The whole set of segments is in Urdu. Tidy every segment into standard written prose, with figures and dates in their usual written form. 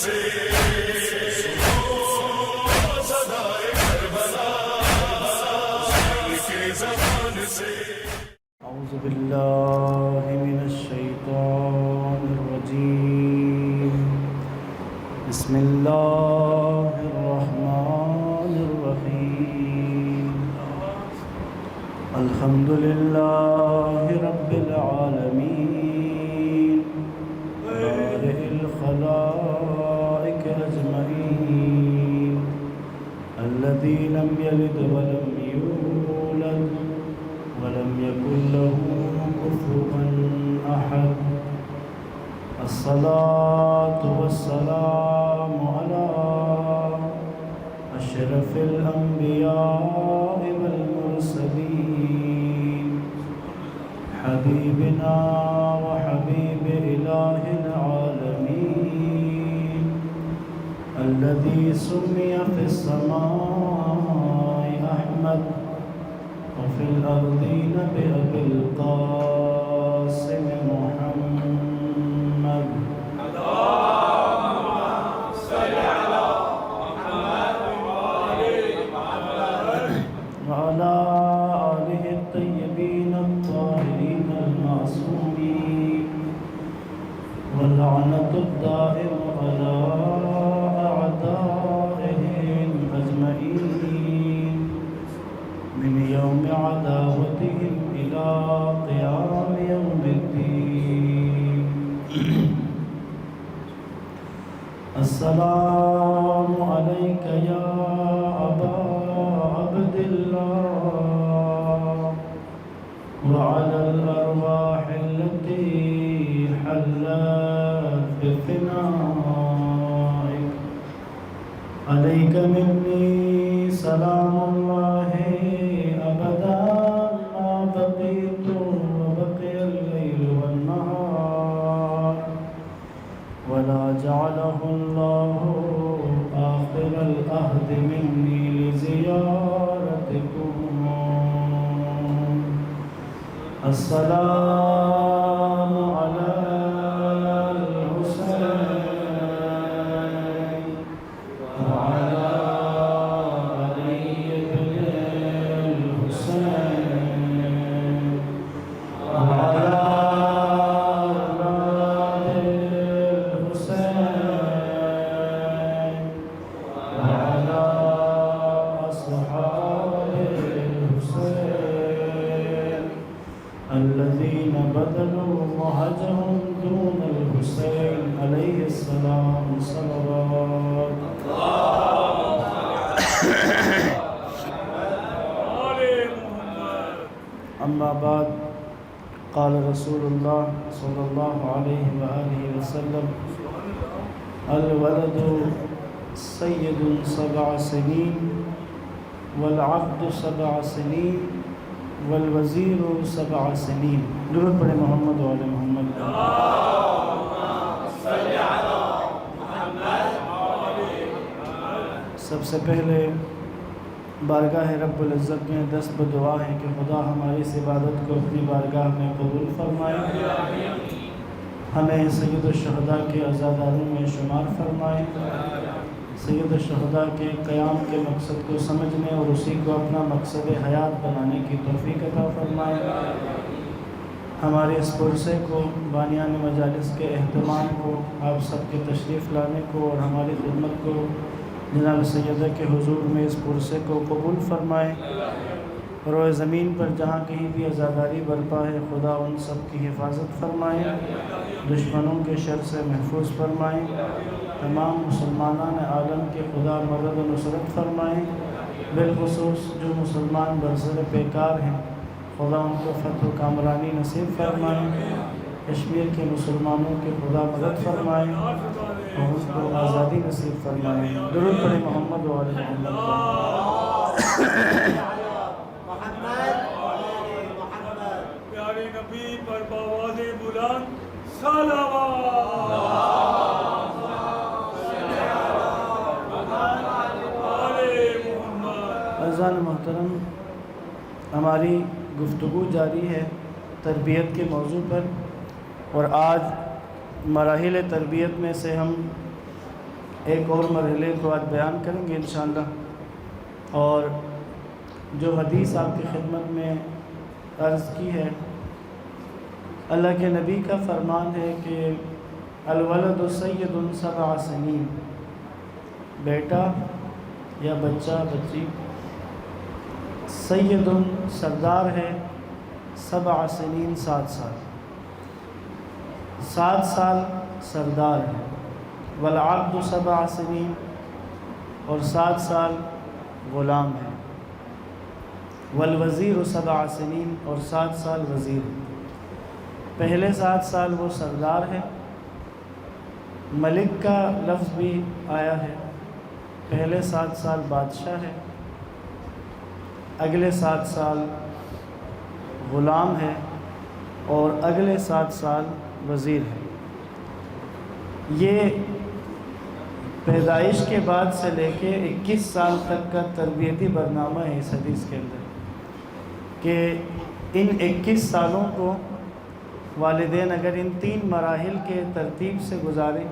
سے صدائے کربلا کے زبان سے۔ اعوذ باللہ من الشیطان الرجیم، بسم اللہ الرحمن الرحیم، الحمد للہ رب العالمین، بارئ الخلائق اجمعین، الذی لم یلد ولم یولد ولم يكن له كفوا أحد، الصلاة والسلام على أشرف الأنبياء والمرسلين، حبيبنا وحبيب إله العالمين، الذي سمي في السماء أحمد وفي الأرضين بأبي القاسم محمد، اللهم صل على محمد وعلى آله الطيبين الطاهرين المعصومين، واللعنة الدائم على أعدائهم أجمعين من يوم عداوتهم إلى قيام يوم الدين. السلام عليك يا أبا عبد الله، وعلى الأرواح التي حلت بفنائك، عليك مني سلام الله أبدا ما بقيت وبقي الليل والنهار، ولا جعله الله آخر العهد مني لزيارتكم. السلام على الحسين وعلى الذين بذلوا مهجهم دون الحسين عليه السلام صلوات. أما بعد، قال رسول الله صلى الله عليه وآله وسلم: الولد سيد 7 سنين، والعبد 7 سنين، والوزیر 7 سنین. درود پڑھیں محمد و آل محمد. سب سے پہلے بارگاہ رب العزت میں دست بدعا ہے کہ خدا ہماری اس عبادت کو اپنی بارگاہ میں قبول فرمائے، ہمیں سید الشہداء کے عزاداروں میں شمار فرمائے، سید الشہداء کے قیام کے مقصد کو سمجھنے اور اسی کو اپنا مقصد حیات بنانے کی توفیق عطا فرمائے. ہمارے اس پرسے کو، بانیان مجالس کے اہتمام کو، آپ سب کے تشریف لانے کو اور ہماری خدمت کو جناب سیدہ کے حضور میں اس پرسے کو قبول فرمائے. روئے زمین پر جہاں کہیں بھی عزاداری برپا ہے، خدا ان سب کی حفاظت فرمائے، دشمنوں کے شر سے محفوظ فرمائے، تمام مسلمانان عالم کے خدا مدد و نصرت فرمائے. بالخصوص جو مسلمان برسر پیکار ہیں، خدا ان کو فتح و کامرانی نصیب فرمائے. کشمیر کے مسلمانوں کے خدا مدد فرمائے اور ان کو آزادی نصیب فرمائے. درود پڑھیں محمد و آل محمد. پیارے نبی پر بآواز بلند صلوات. عزیزان محترم، ہماری گفتگو جاری ہے تربیت کے موضوع پر، اور آج مراحل تربیت میں سے ہم ایک اور مرحلے کو آج بیان کریں گے انشاءاللہ، اور جو حدیث آپ کی خدمت میں عرض کی ہے، اللہ کے نبی کا فرمان ہے کہ الولد سید 7 سنین، بیٹا یا بچہ بچی سید سردار ہے 7 سنین 7 سال، 7 سال سردار ہے، والعبد 7 سنین، اور 7 سال غلام ہے، والوزیر 7 سنین، اور 7 سال وزیر ہے۔ پہلے 7 سال وہ سردار ہے، ملک کا لفظ بھی آیا ہے، پہلے 7 سال بادشاہ ہے، اگلے 7 سال غلام ہے، اور اگلے 7 سال وزیر ہے۔ یہ پیدائش کے بعد سے لے کے 21 سال تک کا تربیتی برنامہ ہے اس حدیث کے اندر، کہ ان 21 سالوں کو والدین اگر ان 3 مراحل کے ترتیب سے گزاریں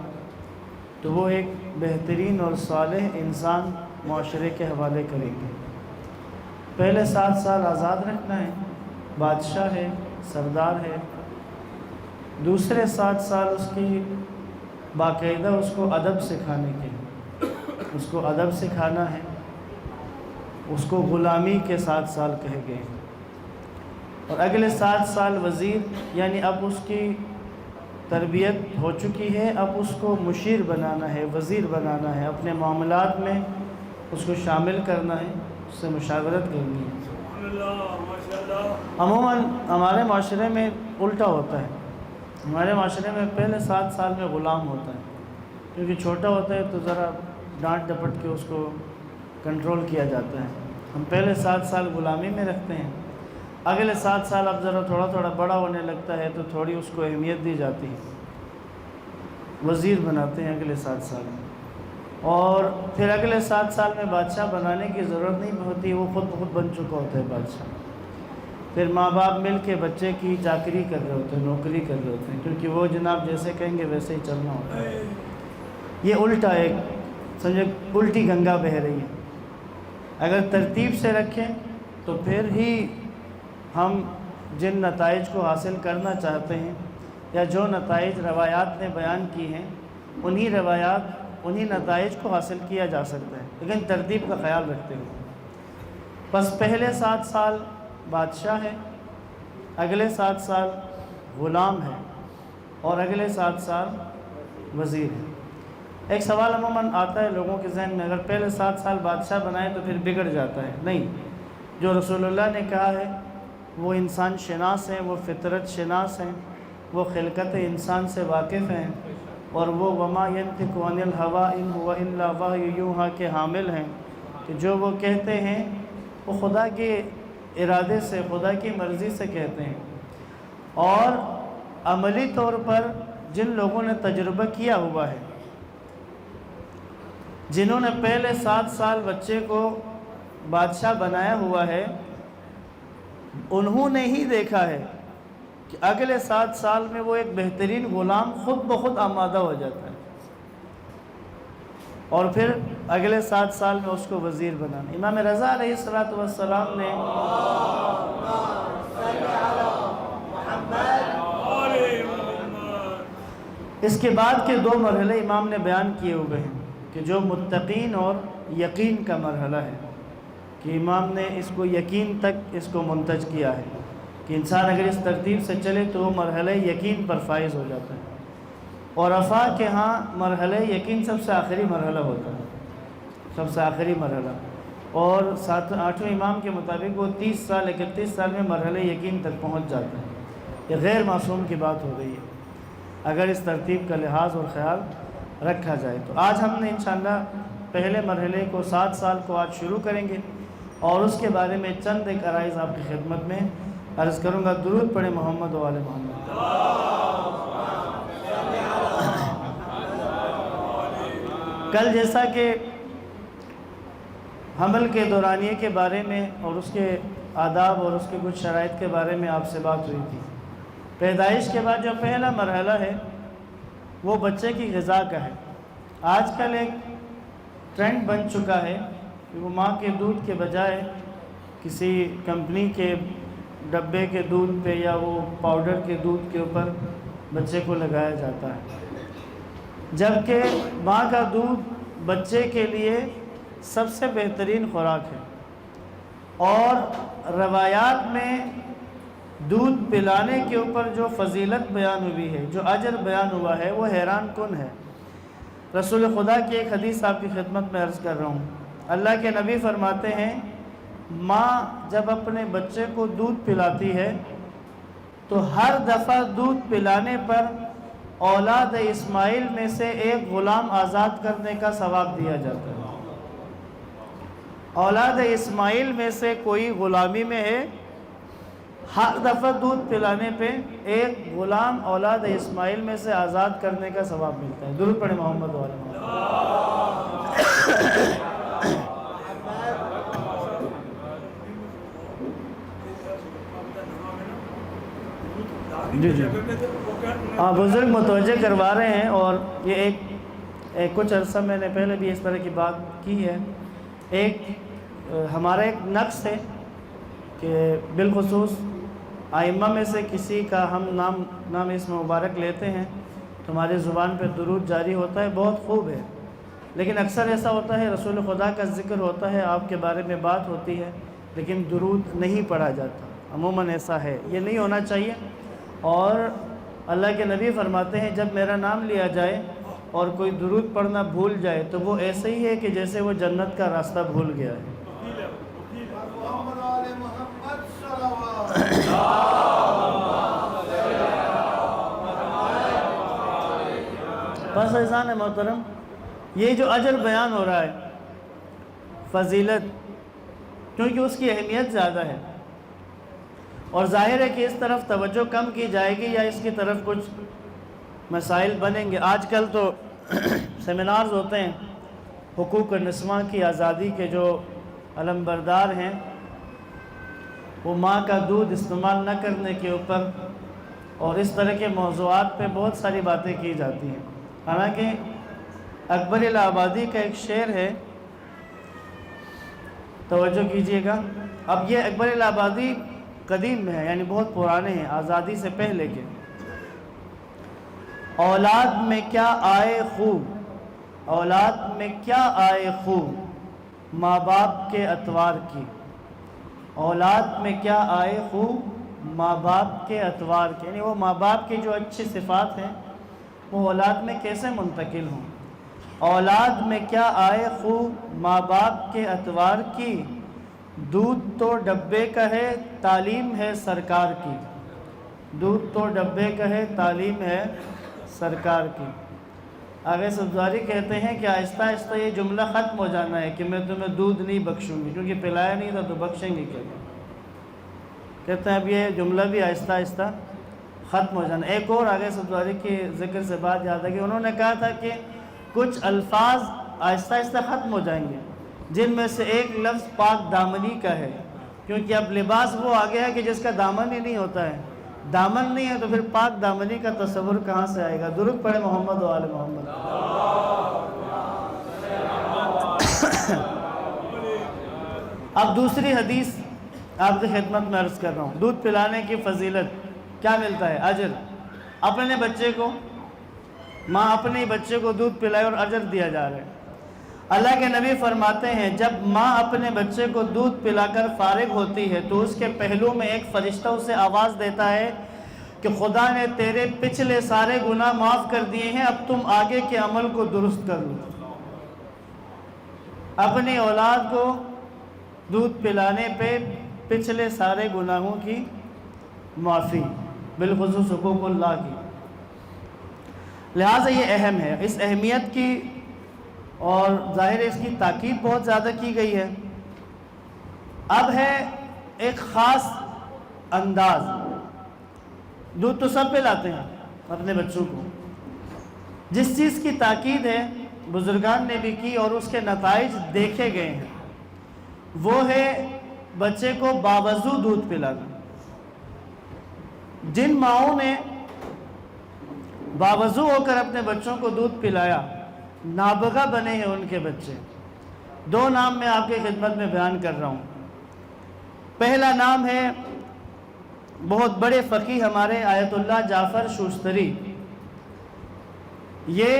تو وہ ایک بہترین اور صالح انسان معاشرے کے حوالے کریں گے۔ پہلے 7 سال آزاد رکھنا ہے، بادشاہ ہے، سردار ہے۔ دوسرے 7 سال اس کی باقاعدہ اس کو ادب سکھانے کے، اس کو ادب سکھانا ہے، اس کو غلامی کے 7 سال کہے گئے۔ اور اگلے 7 سال وزیر، یعنی اب اس کی تربیت ہو چکی ہے، اب اس کو مشیر بنانا ہے، وزیر بنانا ہے، اپنے معاملات میں اس کو شامل کرنا ہے، اس سے مشاورت کرنی ہے۔ عموماً ہمارے معاشرے میں الٹا ہوتا ہے، ہمارے معاشرے میں پہلے 7 سال میں غلام ہوتا ہے، کیونکہ چھوٹا ہوتا ہے تو ذرا ڈانٹ ڈپٹ کے اس کو کنٹرول کیا جاتا ہے۔ ہم پہلے 7 سال غلامی میں رکھتے ہیں، اگلے 7 سال اب ذرا تھوڑا تھوڑا بڑا ہونے لگتا ہے تو تھوڑی اس کو اہمیت دی جاتی ہے، وزیر بناتے ہیں اگلے 7 سال میں، اور پھر اگلے 7 سال میں بادشاہ بنانے کی ضرورت نہیں ہوتی، وہ خود بخود بن چکا ہوتا ہے بادشاہ۔ پھر ماں باپ مل کے بچے کی چاکری کر رہے ہوتے ہیں، نوکری کر رہے ہوتے ہیں، کیونکہ وہ جناب جیسے کہیں گے ویسے ہی چلنا ہوتا ہے۔ یہ الٹا ایک سمجھے الٹی گنگا بہہ رہی ہے۔ اگر ترتیب سے رکھیں تو پھر ہی ہم جن نتائج کو حاصل کرنا چاہتے ہیں، یا جو نتائج روایات نے بیان کی ہیں، انہی نتائج کو حاصل کیا جا سکتا ہے، لیکن ترتیب کا خیال رکھتے ہوئے۔ بس پہلے 7 سال بادشاہ ہے، اگلے 7 سال غلام ہے، اور اگلے 7 سال وزیر ہے۔ ایک سوال عموماً آتا ہے لوگوں کے ذہن میں، اگر پہلے 7 سال بادشاہ بنائے تو پھر بگڑ جاتا ہے۔ نہیں، جو رسول اللہ نے کہا ہے وہ انسان شناس ہیں، وہ فطرت شناس ہیں، وہ خلقت انسان سے واقف ہیں، اور وہ وما ینطق عن الہویٰ ان هو الا وحی یوحیٰ کے حامل ہیں، کہ جو وہ کہتے ہیں وہ خدا کے ارادے سے، خدا کی مرضی سے کہتے ہیں۔ اور عملی طور پر جن لوگوں نے تجربہ کیا ہوا ہے، جنہوں نے پہلے 7 سال بچے کو بادشاہ بنایا ہوا ہے، انہوں نے ہی دیکھا ہے کہ اگلے 7 سال میں وہ ایک بہترین غلام خود بخود آمادہ ہو جاتا ہے، اور پھر اگلے 7 سال میں اس کو وزیر بنانا۔ امام رضا علیہ السلام نے اس کے بعد کے 2 مرحلے امام نے بیان کیے ہوئے ہیں، کہ جو متقین اور یقین کا مرحلہ ہے، کہ امام نے اس کو یقین تک اس کو منتج کیا ہے، کہ انسان اگر اس ترتیب سے چلے تو وہ مرحلہ یقین پر فائز ہو جاتا ہے۔ اور عفا کے ہاں مرحلہ یقین سب سے آخری مرحلہ ہوتا ہے، سب سے آخری مرحلہ، اور 8ویں امام کے مطابق وہ 30 سال 31 سال میں مرحلہ یقین تک پہنچ جاتا ہے۔ یہ غیر معصوم کی بات ہو رہی ہے اگر اس ترتیب کا لحاظ اور خیال رکھا جائے تو۔ آج ہم نے انشاءاللہ پہلے مرحلے کو 7 سال کو آج شروع کریں گے، اور اس کے بارے میں چند ایک عرائض آپ کی خدمت میں عرض کروں گا۔ درود پڑھیں محمد و آل محمد۔ کل جیسا کہ حمل کے دورانیے کے بارے میں اور اس کے آداب اور اس کے کچھ شرائط کے بارے میں آپ سے بات ہوئی تھی، پیدائش کے بعد جو پہلا مرحلہ ہے وہ بچے کی غذا کا ہے، آج کل ایک ٹرینڈ بن چکا ہے کہ وہ ماں کے دودھ کے بجائے کسی کمپنی کے ڈبے کے دودھ پہ یا وہ پاؤڈر کے دودھ کے اوپر بچے کو لگایا جاتا ہے، جبکہ ماں کا دودھ بچے کے لیے سب سے بہترین خوراک ہے۔ اور روایات میں دودھ پلانے کے اوپر جو فضیلت بیان ہوئی ہے، جو اجر بیان ہوا ہے، وہ حیران کن ہے۔ رسول خدا کی ایک حدیث آپ کی خدمت میں عرض کر رہا ہوں۔ اللہ کے نبی فرماتے ہیں، ماں جب اپنے بچے کو دودھ پلاتی ہے تو ہر دفعہ دودھ پلانے پر اولاد اسماعیل میں سے ایک غلام آزاد کرنے کا ثواب دیا جاتا ہے۔ اولاد اسماعیل میں سے کوئی غلامی میں ہے، ہر دفعہ دودھ پلانے پہ ایک غلام اولاد اسماعیل میں سے آزاد کرنے کا ثواب ملتا ہے۔ درود پڑھیں محمد و آل محمد۔ جی ہاں، بزرگ متوجہ کروا رہے ہیں، اور یہ کچھ عرصہ میں نے پہلے بھی اس طرح کی بات کی ہے۔ ہمارا ایک نقص ہے کہ بالخصوص ائمہ میں سے کسی کا ہم نام اسم مبارک لیتے ہیں تو ہماری زبان پہ درود جاری ہوتا ہے، بہت خوب ہے، لیکن اکثر ایسا ہوتا ہے رسول خدا کا ذکر ہوتا ہے، آپ کے بارے میں بات ہوتی ہے، لیکن درود نہیں پڑھا جاتا۔ عموماً ایسا ہے، یہ نہیں ہونا چاہیے۔ اور اللہ کے نبی فرماتے ہیں، جب میرا نام لیا جائے اور کوئی درود پڑھنا بھول جائے تو وہ ایسے ہی ہے کہ جیسے وہ جنت کا راستہ بھول گیا ہے۔ بس احسان ہے محترم، یہ جو اجر بیان ہو رہا ہے، فضیلت، کیونکہ اس کی اہمیت زیادہ ہے، اور ظاہر ہے کہ اس طرف توجہ کم کی جائے گی یا اس کی طرف کچھ مسائل بنیں گے۔ آج کل تو سیمینارز ہوتے ہیں، حقوق النسواں کی آزادی کے جو علمبردار ہیں وہ ماں کا دودھ استعمال نہ کرنے کے اوپر اور اس طرح کے موضوعات پہ بہت ساری باتیں کی جاتی ہیں۔ حالانکہ اکبر الہ آبادی کا ایک شعر ہے، توجہ کیجئے گا۔ اب یہ اکبر الہ آبادی قدیم میں ہے، یعنی بہت پرانے ہیں، آزادی سے پہلے کے۔ اولاد میں کیا آئے خوب، اولاد میں کیا آئے خوب، ماں باپ کے اطوار کی۔ اولاد میں کیا آئے خوب، ماں باپ کے اطوار کی، یعنی وہ ماں باپ کی جو اچھی صفات ہیں وہ اولاد میں کیسے منتقل ہوں۔ اولاد میں کیا آئے خوب، ماں باپ کے اطوار کی، دودھ تو ڈبے کا ہے تعلیم ہے سرکار کی۔ دودھ تو ڈبے کا ہے تعلیم ہے سرکار کی۔ آگے سبزاری کہتے ہیں کہ آہستہ آہستہ یہ جملہ ختم ہو جانا ہے کہ میں تمہیں دودھ نہیں بخشوں گی، کیونکہ پلایا نہیں تھا تو بخشیں گے کیا۔ کہتے ہیں اب یہ جملہ بھی آہستہ آہستہ ختم ہو جانا۔ ایک اور آگے سبزاری کے ذکر سے بات یاد ہے کہ انہوں نے کہا تھا کہ کچھ الفاظ آہستہ آہستہ ختم ہو جائیں گے، جن میں سے ایک لفظ پاک دامنی کا ہے، کیونکہ اب لباس وہ آ گیا ہے کہ جس کا دامن ہی نہیں ہوتا ہے۔ دامن نہیں ہے تو پھر پاک دامنی کا تصور کہاں سے آئے گا۔ درود پڑھے محمد و آل محمد۔ اب دوسری حدیث آپ کی خدمت میں عرض کر رہا ہوں۔ دودھ پلانے کی فضیلت کیا ملتا ہے؟ اجر۔ اپنے بچے کو، ماں اپنے بچے کو دودھ پلائے اور اجر دیا جا رہا ہے۔ اللہ کے نبی فرماتے ہیں، جب ماں اپنے بچے کو دودھ پلا کر فارغ ہوتی ہے تو اس کے پہلو میں ایک فرشتہ اسے آواز دیتا ہے کہ خدا نے تیرے پچھلے سارے گناہ معاف کر دیے ہیں، اب تم آگے کے عمل کو درست کر لو۔ اپنی اولاد کو دودھ پلانے پہ پچھلے سارے گناہوں کی معافی، بالخصوص حقوق اللہ کی۔ لہٰذا یہ اہم ہے، اس اہمیت کی اور ظاہر اس کی تاکید بہت زیادہ کی گئی ہے۔ اب ہے ایک خاص انداز، دودھ تو سب پلاتے ہیں اپنے بچوں کو، جس چیز کی تاکید ہے بزرگان نے بھی کی اور اس کے نتائج دیکھے گئے ہیں، وہ ہے بچے کو باوضو دودھ پلانا۔ جن ماؤں نے باوضو ہو کر اپنے بچوں کو دودھ پلایا نابغہ بنے ہیں ان کے بچے۔ 2 نام میں آپ کی خدمت میں بیان کر رہا ہوں۔ پہلا نام ہے بہت بڑے فقیہ ہمارے آیت اللہ جعفر شوستری۔ یہ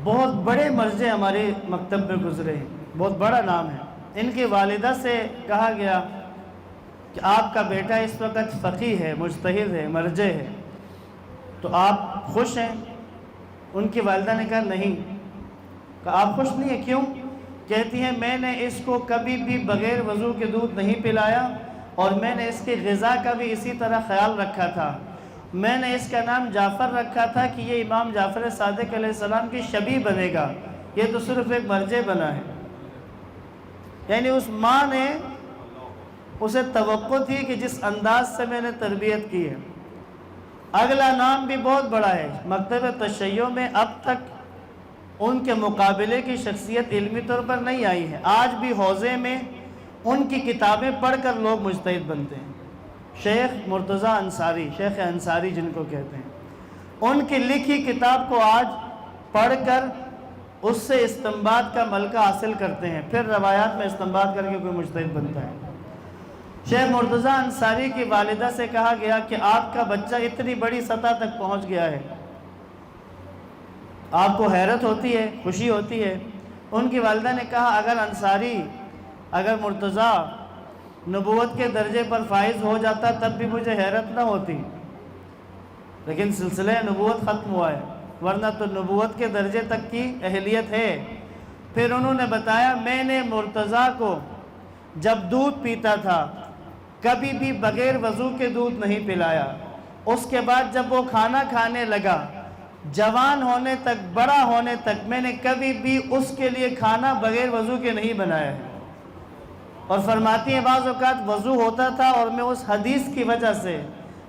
بہت بڑے مرجع ہمارے مکتب میں گزرے ہیں، بہت بڑا نام ہے۔ ان کی والدہ سے کہا گیا کہ آپ کا بیٹا اس وقت فقیہ ہے، مجتہد ہے، مرجع ہے، تو آپ خوش ہیں؟ ان کی والدہ نے کہا نہیں۔ کہا آپ خوش نہیں ہیں، کیوں؟ کہتی ہیں میں نے اس کو کبھی بھی بغیر وضو کے دودھ نہیں پلایا، اور میں نے اس کی غذا کا بھی اسی طرح خیال رکھا تھا۔ میں نے اس کا نام جعفر رکھا تھا کہ یہ امام جعفر صادق علیہ السلام کی شبیہ بنے گا، یہ تو صرف ایک مرجع بنا ہے۔ یعنی اس ماں نے اسے توقع تھی کہ جس انداز سے میں نے تربیت کی ہے۔ اگلا نام بھی بہت بڑا ہے، مکتب تشیع میں اب تک ان کے مقابلے کی شخصیت علمی طور پر نہیں آئی ہے۔ آج بھی حوزے میں ان کی کتابیں پڑھ کر لوگ مجتہد بنتے ہیں۔ شیخ مرتضیٰ انصاری، شیخ انصاری جن کو کہتے ہیں، ان کی لکھی کتاب کو آج پڑھ کر اس سے استنباط کا ملکہ حاصل کرتے ہیں، پھر روایات میں استنباط کر کے کوئی مجتہد بنتا ہے۔ شیخ مرتضیٰ انصاری کی والدہ سے کہا گیا کہ آپ کا بچہ اتنی بڑی سطح تک پہنچ گیا ہے، آپ کو حیرت ہوتی ہے، خوشی ہوتی ہے؟ ان کی والدہ نے کہا اگر مرتضیٰ نبوت کے درجے پر فائز ہو جاتا تب بھی مجھے حیرت نہ ہوتی، لیکن سلسلہ نبوت ختم ہوا ہے، ورنہ تو نبوت کے درجے تک کی اہلیت ہے۔ پھر انہوں نے بتایا میں نے مرتضیٰ کو جب دودھ پیتا تھا کبھی بھی بغیر وضو کے دودھ نہیں پلایا، اس کے بعد جب وہ کھانا کھانے لگا، جوان ہونے تک، بڑا ہونے تک، میں نے کبھی بھی اس کے لیے کھانا بغیر وضو کے نہیں بنایا ہے۔ اور فرماتی ہیں بعض اوقات وضو ہوتا تھا اور میں اس حدیث کی وجہ سے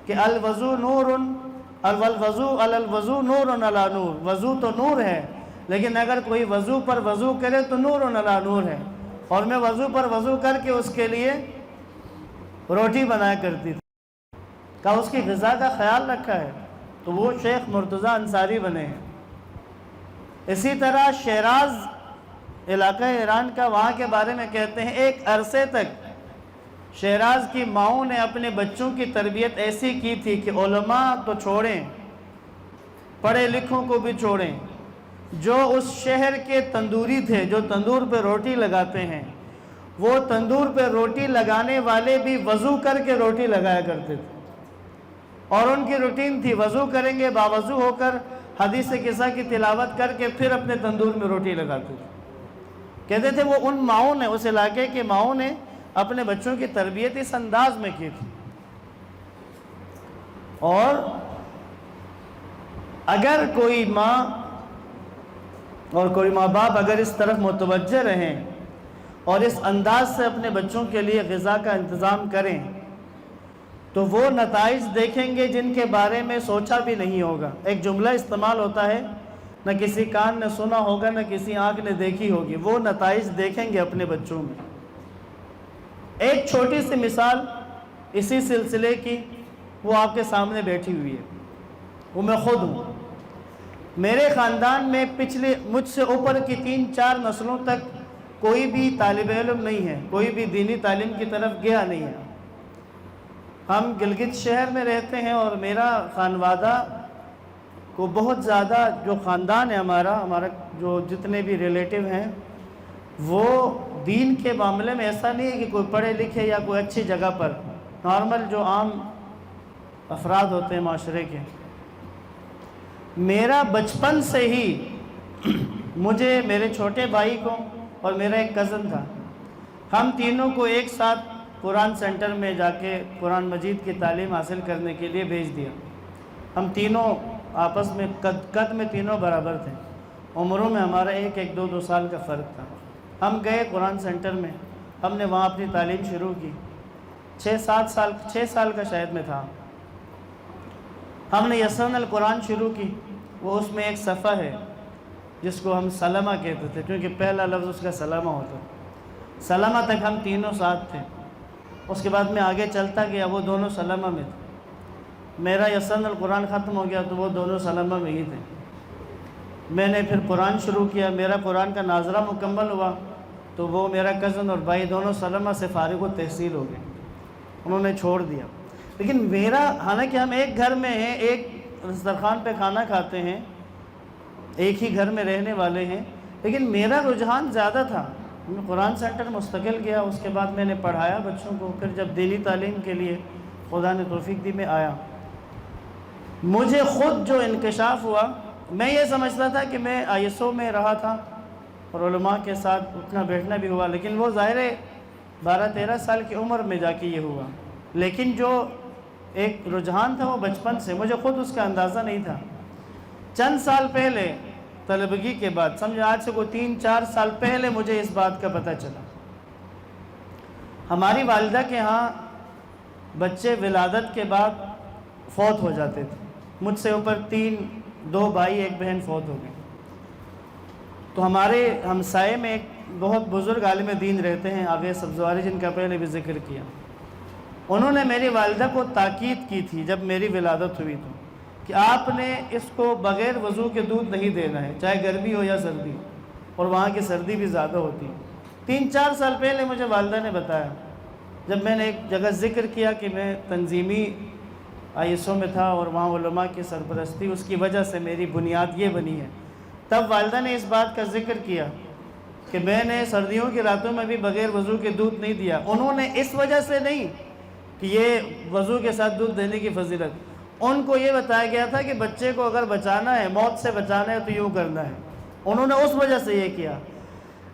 کہ الوضو نور الوضو نور علی نور، وضو تو نور ہے لیکن اگر کوئی وضو پر وضو کرے تو نور علی نور ہے، اور میں وضو پر وضو کر کے اس کے لیے روٹی بنایا کرتی تھی۔ کہا اس کی غذا کا خیال رکھا ہے، تو وہ شیخ مرتضیٰ انصاری بنے ہیں۔ اسی طرح شیراز علاقہ ایران کا، وہاں کے بارے میں کہتے ہیں ایک عرصے تک شیراز کی ماؤں نے اپنے بچوں کی تربیت ایسی کی تھی کہ علماء تو چھوڑیں، پڑھے لکھوں کو بھی چھوڑیں، جو اس شہر کے تندوری تھے، جو تندور پہ روٹی لگاتے ہیں، وہ تندور پہ روٹی لگانے والے بھی وضو کر کے روٹی لگایا کرتے تھے، اور ان کی روٹین تھی وضو کریں گے، باوضو ہو کر حدیث قصہ کی تلاوت کر کے پھر اپنے تندور میں روٹی لگاتے تھے۔ کہتے تھے وہ ان ماؤں نے، اس علاقے کے ماؤں نے اپنے بچوں کی تربیت اس انداز میں کی تھی۔ اور اگر کوئی ماں اور کوئی ماں باپ اگر اس طرف متوجہ رہیں اور اس انداز سے اپنے بچوں کے لیے غذا کا انتظام کریں تو وہ نتائج دیکھیں گے جن کے بارے میں سوچا بھی نہیں ہوگا۔ ایک جملہ استعمال ہوتا ہے، نہ کسی کان نے سنا ہوگا نہ کسی آنکھ نے دیکھی ہوگی، وہ نتائج دیکھیں گے اپنے بچوں میں۔ ایک چھوٹی سی مثال اسی سلسلے کی وہ آپ کے سامنے بیٹھی ہوئی ہے، وہ میں خود ہوں۔ میرے خاندان میں پچھلے مجھ سے اوپر کی 3-4 نسلوں تک کوئی بھی طالب علم نہیں ہے، کوئی بھی دینی تعلیم کی طرف گیا نہیں ہے۔ ہم گلگت شہر میں رہتے ہیں اور میرا خانوادہ کو بہت زیادہ، جو خاندان ہے ہمارا جو جتنے بھی ریلیٹیو ہیں، وہ دین کے معاملے میں ایسا نہیں ہے کہ کوئی پڑھے لکھے یا کوئی اچھی جگہ پر، نارمل جو عام افراد ہوتے ہیں معاشرے کے۔ میرا بچپن سے ہی مجھے، میرے چھوٹے بھائی کو اور میرا ایک کزن تھا، ہم تینوں کو ایک ساتھ قرآن سینٹر میں جا کے قرآن مجید کی تعلیم حاصل کرنے کے لیے بھیج دیا۔ ہم تینوں آپس میں قد میں تینوں برابر تھے، عمروں میں ہمارا 1-2 سال کا فرق تھا۔ ہم گئے قرآن سینٹر میں، ہم نے وہاں اپنی تعلیم شروع کی۔ 6 سال کا شاید میں تھا، ہم نے یسرن القرآن شروع کی۔ وہ اس میں ایک صفحہ ہے جس کو ہم سلمہ کہتے تھے، کیونکہ پہلا لفظ اس کا سلمہ ہوتا ہے۔ سلمہ تک ہم تینوں ساتھ تھے، اس کے بعد میں آگے چلتا گیا، وہ دونوں سلمہ میں تھے۔ میرا یسرن القرآن ختم ہو گیا تو وہ دونوں سلمہ میں ہی تھے۔ میں نے پھر قرآن شروع کیا، میرا قرآن کا ناظرہ مکمل ہوا تو وہ میرا کزن اور بھائی دونوں سلمہ سے فارغ التحصیل ہو گئے، انہوں نے چھوڑ دیا۔ لیکن میرا، حالانکہ ہم ایک گھر میں ہیں، ایک دسترخوان پہ کھانا کھاتے ہیں، ایک ہی گھر میں رہنے والے ہیں، لیکن میرا رجحان زیادہ تھا۔ میں قرآن سینٹر مستقل گیا، اس کے بعد میں نے پڑھایا بچوں کو، پھر جب دینی تعلیم کے لیے خدا نے توفیق دی میں آیا، مجھے خود جو انکشاف ہوا، میں یہ سمجھتا تھا کہ میں ISO میں رہا تھا اور علماء کے ساتھ اٹھنا بیٹھنا بھی ہوا، لیکن وہ ظاہر 12-13 سال کی عمر میں جا کے یہ ہوا، لیکن جو ایک رجحان تھا وہ بچپن سے، مجھے خود اس کا اندازہ نہیں تھا۔ چند سال پہلے طلبگی کے بعد، سمجھے آج سے کوئی 3-4 سال پہلے مجھے اس بات کا پتہ چلا۔ ہماری والدہ کے ہاں بچے ولادت کے بعد فوت ہو جاتے تھے، مجھ سے اوپر 2 بھائی 1 بہن فوت ہو گئے۔ تو ہمارے ہمسائے میں ایک بہت بزرگ عالم دین رہتے ہیں، آغا سبزواری، جن کا پہلے بھی ذکر کیا، انہوں نے میری والدہ کو تاکید کی تھی جب میری ولادت ہوئی تو، کہ آپ نے اس کو بغیر وضو کے دودھ نہیں دینا ہے، چاہے گرمی ہو یا سردی، اور وہاں کی سردی بھی زیادہ ہوتی ہے۔ 3-4 سال پہلے مجھے والدہ نے بتایا، جب میں نے ایک جگہ ذکر کیا کہ میں تنظیمی ISO میں تھا اور وہاں علماء کی سرپرستی، اس کی وجہ سے میری بنیاد یہ بنی ہے، تب والدہ نے اس بات کا ذکر کیا کہ میں نے سردیوں کی راتوں میں بھی بغیر وضو کے دودھ نہیں دیا۔ انہوں نے اس وجہ سے نہیں کہ یہ وضو کے ساتھ دودھ دینے کی فضیلت، ان کو یہ بتایا گیا تھا کہ بچے کو اگر بچانا ہے، موت سے بچانا ہے تو یوں کرنا ہے، انہوں نے اس وجہ سے یہ کیا۔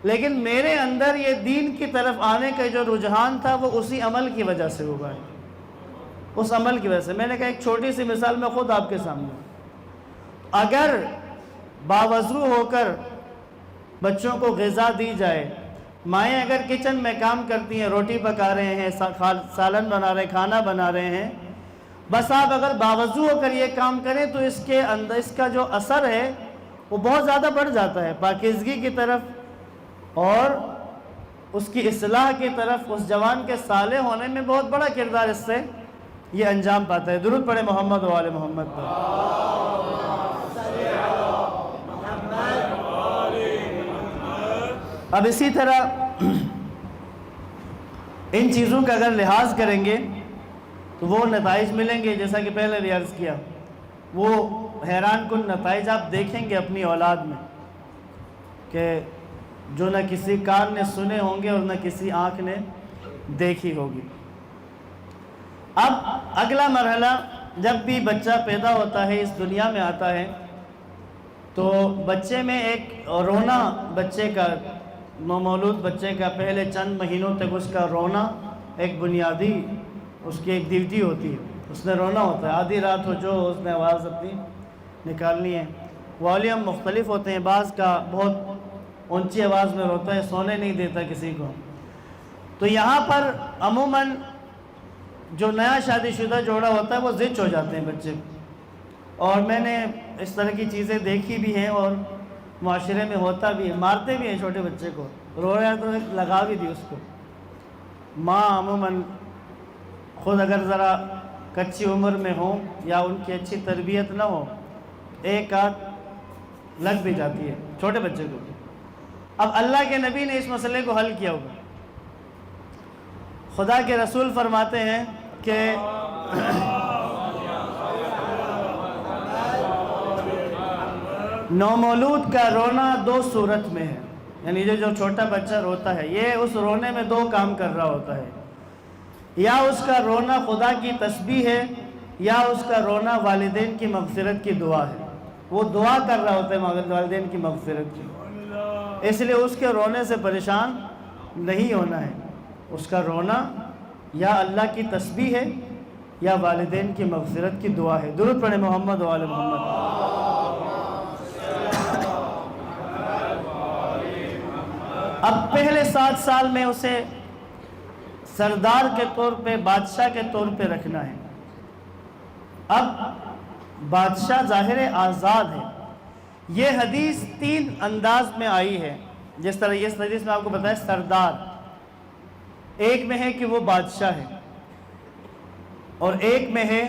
لیکن میرے اندر یہ دین کی طرف آنے کا جو رجحان تھا وہ اسی عمل کی وجہ سے ہوگا، اس عمل کی وجہ سے۔ میں نے کہا ایک چھوٹی سی مثال میں خود آپ کے سامنے، اگر باوضو ہو کر بچوں کو غذا دی جائے، مائیں اگر کچن میں کام کرتی ہیں، روٹی پکا رہے ہیں، سالن بنا رہے ہیں، کھانا بنا رہے ہیں، بس آپ اگر باوضو ہو کر یہ کام کریں تو اس کے اندر اس کا جو اثر ہے وہ بہت زیادہ بڑھ جاتا ہے، پاکیزگی کی طرف اور اس کی اصلاح کی طرف، اس جوان کے صالح ہونے میں بہت بڑا کردار اس سے یہ انجام پاتا ہے۔ درود پڑھیں محمد و آل محمد پر۔ اب اسی طرح ان چیزوں کا اگر لحاظ کریں گے تو وہ نتائج ملیں گے، جیسا کہ پہلے بھی عرض کیا، وہ حیران کن نتائج آپ دیکھیں گے اپنی اولاد میں، کہ جو نہ کسی کان نے سنے ہوں گے اور نہ کسی آنکھ نے دیکھی ہوگی۔ اب اگلا مرحلہ، جب بھی بچہ پیدا ہوتا ہے، اس دنیا میں آتا ہے، تو بچے میں ایک رونا، بچے کا، نومولود بچے کا پہلے چند مہینوں تک اس کا رونا ایک بنیادی، اس کی ایک ڈیوٹی ہوتی ہے، اس نے رونا ہوتا ہے، آدھی رات ہو جو اس نے آواز اپنی نکالنی ہے۔ والیوم مختلف ہوتے ہیں، بعض کا بہت اونچی آواز میں روتا ہے، سونے نہیں دیتا کسی کو۔ تو یہاں پر عموماً جو نیا شادی شدہ جوڑا ہوتا ہے وہ زچ ہو جاتے ہیں بچے، اور میں نے اس طرح کی چیزیں دیکھی بھی ہیں اور معاشرے میں ہوتا بھی ہے، مارتے بھی ہیں چھوٹے بچے کو، رو رہا ہے تو لگا بھی دی اس کو۔ ماں عموماً خود اگر ذرا کچی عمر میں ہوں یا ان کی اچھی تربیت نہ ہو، ایک آدھ لگ بھی جاتی ہے چھوٹے بچے کو۔ اب اللہ کے نبی نے اس مسئلے کو حل کیا ہوگا۔ خدا کے رسول فرماتے ہیں کہ نومولود کا رونا 2 صورت میں ہے، یعنی جو چھوٹا بچہ روتا ہے، یہ اس رونے میں 2 کام کر رہا ہوتا ہے، یا اس کا رونا خدا کی تسبیح ہے، یا اس کا رونا والدین کی مغفرت کی دعا ہے۔ وہ دعا کر رہا ہوتا ہے والدین کی مغفرت کی، اس لیے اس کے رونے سے پریشان نہیں ہونا ہے۔ اس کا رونا یا اللہ کی تسبیح ہے یا والدین کی مغفرت کی دعا ہے۔ درود پڑھیں محمد و آل محمد۔ اب پہلے 7 سال میں اسے سردار کے طور پہ، بادشاہ کے طور پہ رکھنا ہے۔ اب بادشاہ ظاہر آزاد ہے۔ یہ حدیث 3 انداز میں آئی ہے، جس طرح اس حدیث میں آپ کو بتایا سردار، ایک میں ہے کہ وہ بادشاہ ہے، اور ایک میں ہے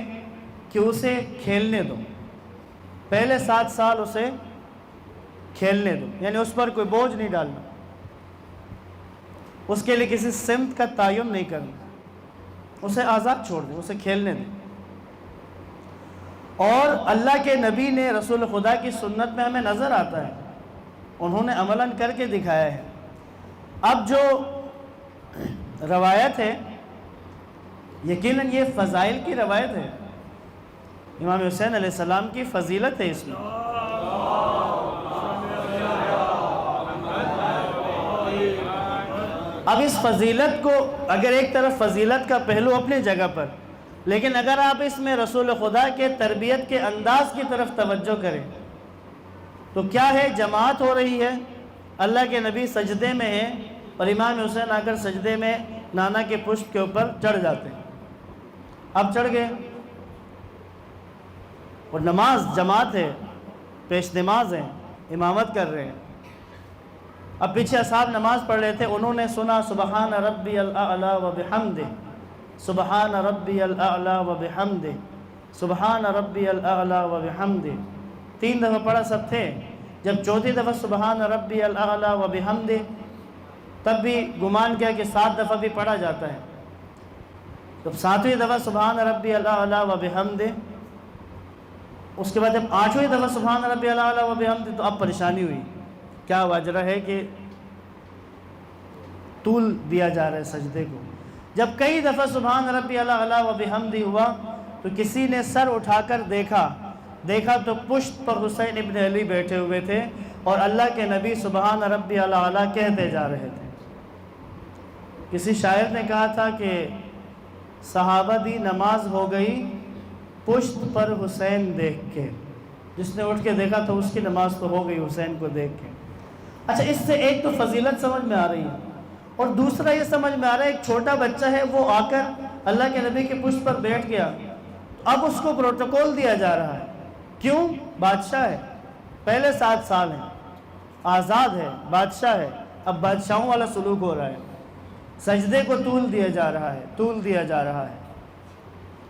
کہ اسے کھیلنے دو۔ پہلے 7 سال اسے کھیلنے دو، یعنی اس پر کوئی بوجھ نہیں ڈالنا، اس کے لیے کسی سمت کا تعین نہیں کرنا، اسے آزاد چھوڑ دیں، اسے کھیلنے دیں۔ اور اللہ کے نبی نے رسول خدا کی سنت میں ہمیں نظر آتا ہے، انہوں نے عملاً کر کے دکھایا ہے۔ اب جو روایت ہے یقیناً یہ فضائل کی روایت ہے، امام حسین علیہ السلام کی فضیلت ہے اس میں۔ اب اس فضیلت کو اگر ایک طرف فضیلت کا پہلو اپنی جگہ پر، لیکن اگر آپ اس میں رسول خدا کے تربیت کے انداز کی طرف توجہ کریں تو کیا ہے، جماعت ہو رہی ہے، اللہ کے نبی سجدے میں ہیں اور امام حسین آ کر سجدے میں نانا کے پشت کے اوپر چڑھ جاتے ہیں، اب چڑھ گئے، اور نماز جماعت ہے، پیش نماز ہیں، امامت کر رہے ہیں۔ اب پیچھے اصحاب نماز پڑھ رہے تھے، انہوں نے سنا سبحان ربی الاعلی و بحمدہ، سبحان ربی الاعلی و بحمدہ، سبحان ربی الاعلی و بحمدہ، 3 دفعہ پڑھا سب تھے۔ جب چوتھی دفعہ سبحان ربی الاعلی و بحمدہ، تب بھی گمان کیا کہ 7 دفعہ بھی پڑھا جاتا ہے، جب 7ویں دفعہ سبحان ربی الاعلی و بحمدہ، اس کے بعد جب 8ویں دفعہ سبحان ربی الاعلی و بحمدہ، تو اب پریشانی ہوئی، کیا وجہ ہے کہ طول دیا جا رہا ہے سجدے کو۔ جب کئی دفعہ سبحان ربی الاعلی و بحمدہ ہوا تو کسی نے سر اٹھا کر دیکھا تو پشت پر حسین ابن علی بیٹھے ہوئے تھے اور اللہ کے نبی سبحان ربی الاعلی کہتے جا رہے تھے۔ کسی شاعر نے کہا تھا کہ صحابہ دی نماز ہو گئی پشت پر حسین دیکھ کے، جس نے اٹھ کے دیکھا تو اس کی نماز تو ہو گئی حسین کو دیکھ کے۔ اچھا، اس سے ایک تو فضیلت سمجھ میں آ رہی ہے، اور دوسرا یہ سمجھ میں آ رہا ہے ایک چھوٹا بچہ ہے، وہ آ کر اللہ کے نبی کے پشت پر بیٹھ گیا، اب اس کو پروٹوکول دیا جا رہا ہے، کیوں؟ بادشاہ ہے، پہلے 7 سال ہیں، آزاد ہے، بادشاہ ہے، اب بادشاہوں والا سلوک ہو رہا ہے، سجدے کو طول دیا جا رہا ہے۔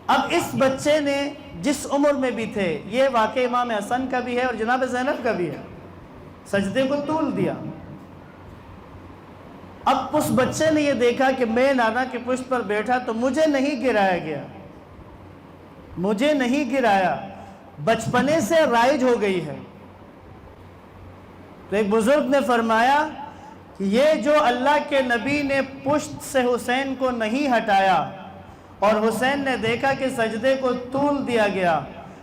اب اس بچے نے جس عمر میں بھی تھے، یہ واقعہ امام حسن کا بھی ہے اور جناب زینب کا بھی ہے، سجدے کو طول دیا۔ اب اس بچے نے یہ دیکھا کہ میں نانا کے پشت پر بیٹھا تو مجھے نہیں گرایا، بچپنے سے رائج ہو گئی ہے۔ تو ایک بزرگ نے فرمایا کہ یہ جو اللہ کے نبی نے پشت سے حسین کو نہیں ہٹایا اور حسین نے دیکھا کہ سجدے کو طول دیا گیا،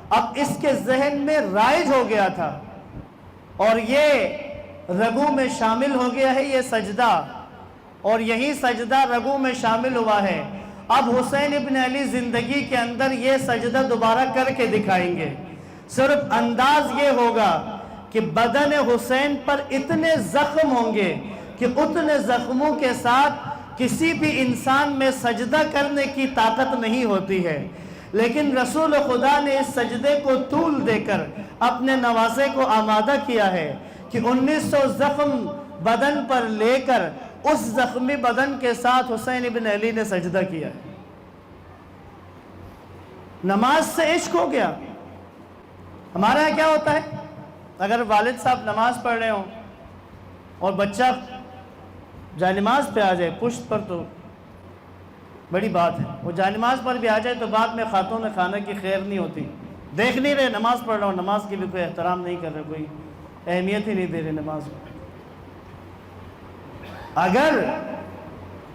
اب اس کے ذہن میں رائج ہو گیا تھا اور یہ رگوں میں شامل ہو گیا ہے یہ سجدہ، اور یہی سجدہ رگوں میں شامل ہوا ہے۔ اب حسین ابن علی زندگی کے اندر یہ سجدہ دوبارہ کر کے دکھائیں گے، صرف انداز یہ ہوگا کہ بدن حسین پر اتنے زخم ہوں گے کہ اتنے زخموں کے ساتھ کسی بھی انسان میں سجدہ کرنے کی طاقت نہیں ہوتی ہے، لیکن رسول خدا نے اس سجدے کو طول دے کر اپنے نواسے کو آمادہ کیا ہے کہ 1900 زخم بدن پر لے کر اس زخمی بدن کے ساتھ حسین ابن علی نے سجدہ کیا ہے۔ نماز سے عشق ہو گیا۔ ہمارے یہاں کیا ہوتا ہے، اگر والد صاحب نماز پڑھ رہے ہوں اور بچہ جائے-نماز پہ آ جائے پشت پر تو بڑی بات ہے، وہ جائے-نماز پر بھی آ جائے تو بعد میں خاتون خانہ کی خیر نہیں ہوتی، دیکھ نہیں رہے نماز پڑھ رہا ہوں، نماز کی بھی کوئی احترام نہیں کر رہے، کوئی اہمیت ہی نہیں دے رہے نماز کو۔ اگر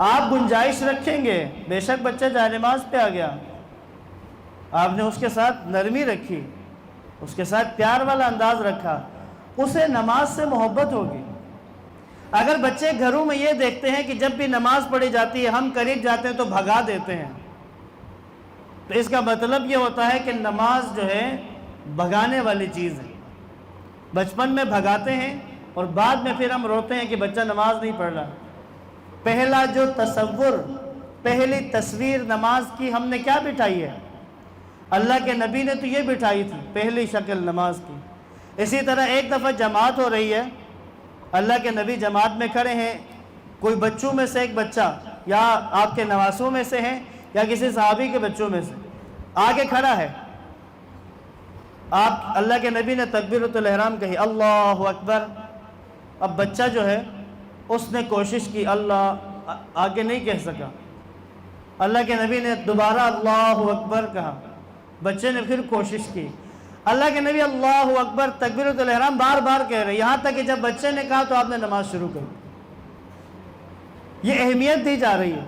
آپ گنجائش رکھیں گے، بے شک بچہ جائے-نماز پہ آ گیا، آپ نے اس کے ساتھ نرمی رکھی، اس کے ساتھ پیار والا انداز رکھا، اسے نماز سے محبت ہوگی۔ اگر بچے گھروں میں یہ دیکھتے ہیں کہ جب بھی نماز پڑھی جاتی ہے ہم قریب جاتے ہیں تو بھگا دیتے ہیں، تو اس کا مطلب یہ ہوتا ہے کہ نماز جو ہے بھگانے والی چیز ہے۔ بچپن میں بھگاتے ہیں اور بعد میں پھر ہم روتے ہیں کہ بچہ نماز نہیں پڑھ رہا۔ پہلا جو تصور، پہلی تصویر نماز کی ہم نے کیا بٹھائی ہے؟ اللہ کے نبی نے تو یہ بٹھائی تھی پہلی شکل نماز کی۔ اسی طرح ایک دفعہ جماعت ہو رہی ہے، اللہ کے نبی جماعت میں کھڑے ہیں، کوئی بچوں میں سے ایک بچہ یا آپ کے نواسوں میں سے ہیں یا کسی صحابی کے بچوں میں سے آگے کھڑا ہے، آپ اللہ کے نبی نے تکبیرۃ الاحرام کہی، اللہ اکبر. اب بچہ جو ہے اس نے کوشش کی، اللہ آگے نہیں کہہ سکا. اللہ کے نبی نے دوبارہ اللہ اکبر کہا، بچے نے پھر کوشش کی. اللہ کے نبی اللہ اکبر تکبیرۃ الاحرام بار بار کہہ رہے، یہاں تک کہ جب بچے نے کہا تو آپ نے نماز شروع کر دی. یہ اہمیت دی جا رہی ہے،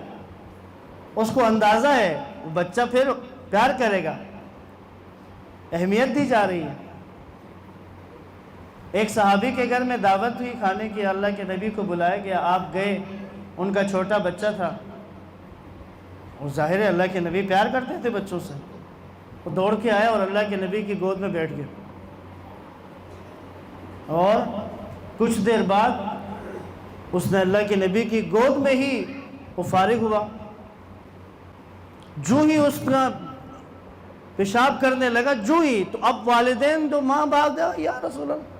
اس کو اندازہ ہے وہ بچہ پھر پیار کرے گا، اہمیت دی جا رہی ہے. ایک صحابی کے گھر میں دعوت ہوئی کھانے کی، اللہ کے نبی کو بلایا گیا، آپ گئے، ان کا چھوٹا بچہ تھا. اور ظاہر ہے اللہ کے نبی پیار کرتے تھے بچوں سے، وہ دوڑ کے آیا اور اللہ کے نبی کی گود میں بیٹھ گیا. اور کچھ دیر بعد اس نے اللہ کے نبی کی گود میں ہی وہ فارغ ہوا. جو ہی اس کا پیشاب کرنے لگا، جو ہی تو اب والدین تو ماں باپ یا رسول اللہ،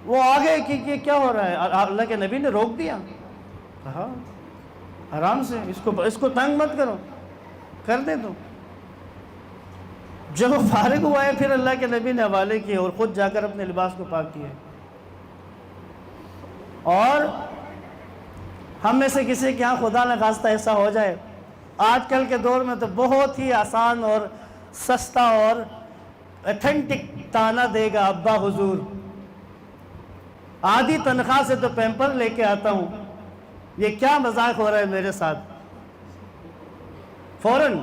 وہ آگے کہ کیا ہو رہا ہے. اللہ کے نبی نے روک دیا، کہا آرام سے، اس کو تنگ مت کرو، کر دے. تو جب وہ فارغ ہوا ہے پھر اللہ کے نبی نے حوالے کیے اور خود جا کر اپنے لباس کو پاک کیا. اور ہم میں سے کسی کے ہاں خدا نہ خواستہ ایسا ہو جائے، آج کل کے دور میں تو بہت ہی آسان اور سستا اور ایتھنٹک تانا دے گا، ابا حضور آدھی تنخواہ سے تو پیمپر لے کے آتا ہوں، یہ کیا مذاق ہو رہا ہے میرے ساتھ. فوراً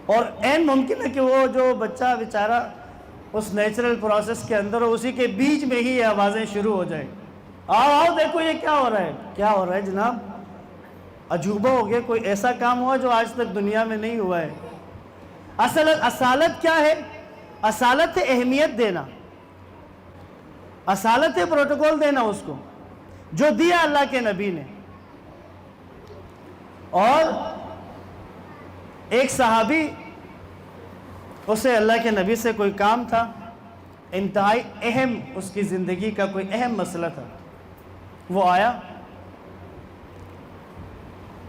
اور عین ممکن ہے کہ وہ جو بچہ بیچارہ اس نیچرل پروسیس کے اندر ہو، اسی کے بیچ میں ہی یہ آوازیں شروع ہو جائیں، آؤ دیکھو یہ کیا ہو رہا ہے. کیا ہو رہا ہے جناب؟ عجوبہ ہو گیا، کوئی ایسا کام ہوا جو آج تک دنیا میں نہیں ہوا ہے. اصالت کیا ہے؟ اصالت ہے اہمیت دینا، اصالت ہے پروٹوکول دینا اس کو جو دیا اللہ کے نبی نے. اور ایک صحابی، اسے اللہ کے نبی سے کوئی کام تھا، انتہائی اہم، اس کی زندگی کا کوئی اہم مسئلہ تھا. وہ آیا،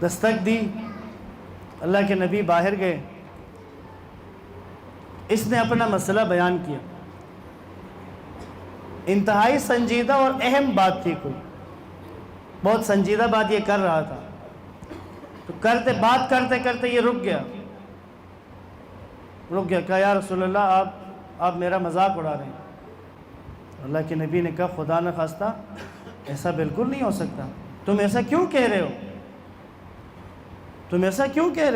دستک دی، اللہ کے نبی باہر گئے، اس نے اپنا مسئلہ بیان کیا. انتہائی سنجیدہ اور اہم بات تھی، کوئی بہت سنجیدہ بات یہ کر رہا تھا. تو بات کرتے کرتے یہ رک گیا. کہا یا رسول اللہ آپ میرا مذاق اڑا رہے ہیں. اللہ کے نبی نے کہا خدا نہ خواستہ ایسا بالکل نہیں ہو سکتا، تم ایسا کیوں کہہ رہے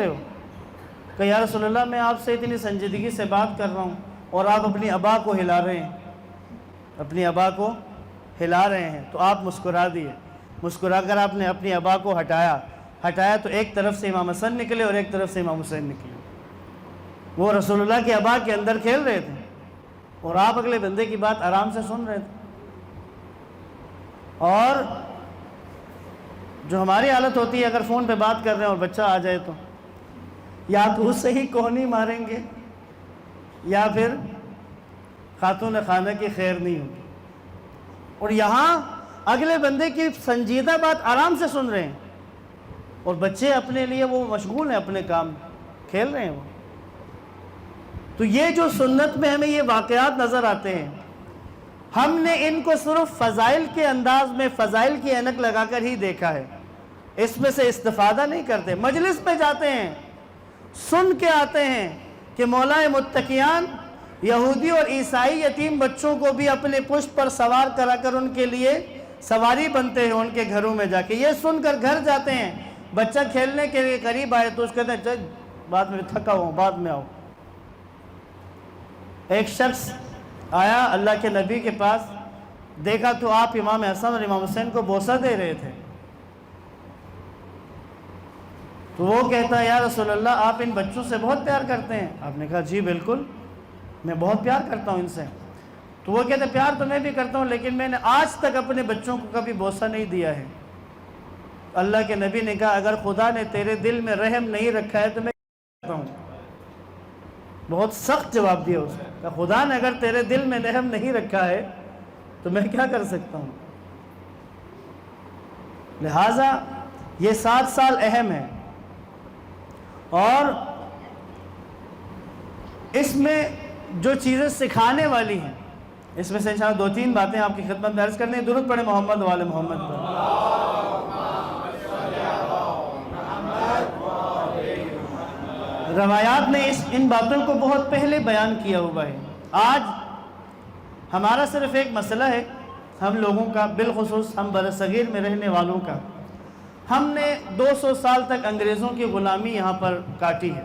ہو؟ کہ یا رسول اللہ میں آپ سے اتنی سنجیدگی سے بات کر رہا ہوں اور آپ اپنی ابا کو ہلا رہے ہیں. تو آپ مسکرا دیے. مسکرا کر آپ نے اپنی ابا کو ہٹایا تو ایک طرف سے امام حسن نکلے اور ایک طرف سے امام حسین نکلے. وہ رسول اللہ کے ابا کے اندر کھیل رہے تھے اور آپ اگلے بندے کی بات آرام سے سن رہے تھے. اور جو ہماری حالت ہوتی ہے، اگر فون پہ بات کر رہے ہیں اور بچہ آ جائے تو یا تو اس سے ہی کوہنی ماریں گے یا پھر خاتون خانہ کی خیر نہیں ہوگی. اور یہاں اگلے بندے کی سنجیدہ بات آرام سے سن رہے ہیں اور بچے اپنے لیے وہ مشغول ہیں، اپنے کام کھیل رہے ہیں وہ. تو یہ جو سنت میں ہمیں یہ واقعات نظر آتے ہیں، ہم نے ان کو صرف فضائل کے انداز میں، فضائل کی اینک لگا کر ہی دیکھا ہے، اس میں سے استفادہ نہیں کرتے. مجلس پہ جاتے ہیں، سن کے آتے ہیں کہ مولائے متقیان یہودی اور عیسائی یتیم بچوں کو بھی اپنے پشت پر سوار کرا کر ان کے لیے سواری بنتے ہیں ان کے گھروں میں جا کے. یہ سن کر گھر جاتے ہیں، بچہ کھیلنے کے لیے قریب آئے تو اس کہتے ہیں بعد میں تھکا ہوں، بعد میں آؤ. ایک شخص آیا اللہ کے نبی کے پاس، دیکھا تو آپ امام حسن اور امام حسین کو بوسہ دے رہے تھے. تو وہ کہتا ہے یا رسول اللہ آپ ان بچوں سے بہت پیار کرتے ہیں. آپ نے کہا جی بالکل، میں بہت پیار کرتا ہوں ان سے. تو وہ کہتے ہیں پیار تو میں بھی کرتا ہوں لیکن میں نے آج تک اپنے بچوں کو کبھی بوسہ نہیں دیا ہے. اللہ کے نبی نے کہا اگر خدا نے تیرے دل میں رحم نہیں رکھا ہے تو میں کیا کرتا ہوں. بہت سخت جواب دیا اس نے، خدا نے اگر تیرے دل میں رحم نہیں رکھا ہے تو میں کیا کر سکتا ہوں. لہٰذا یہ 7 سال اہم ہے اور اس میں جو چیزیں سکھانے والی ہیں، اس میں سے انشاءاللہ 2-3 باتیں آپ کی خدمت میں عرض کرنے ہیں۔ درود پڑھیں محمد والے محمد پر۔ روایات نے ان باتوں کو بہت پہلے بیان کیا ہوا ہے۔ آج ہمارا صرف ایک مسئلہ ہے، ہم لوگوں کا، بالخصوص ہم برصغیر میں رہنے والوں کا، ہم نے 200 سال تک انگریزوں کی غلامی یہاں پر کاٹی ہے۔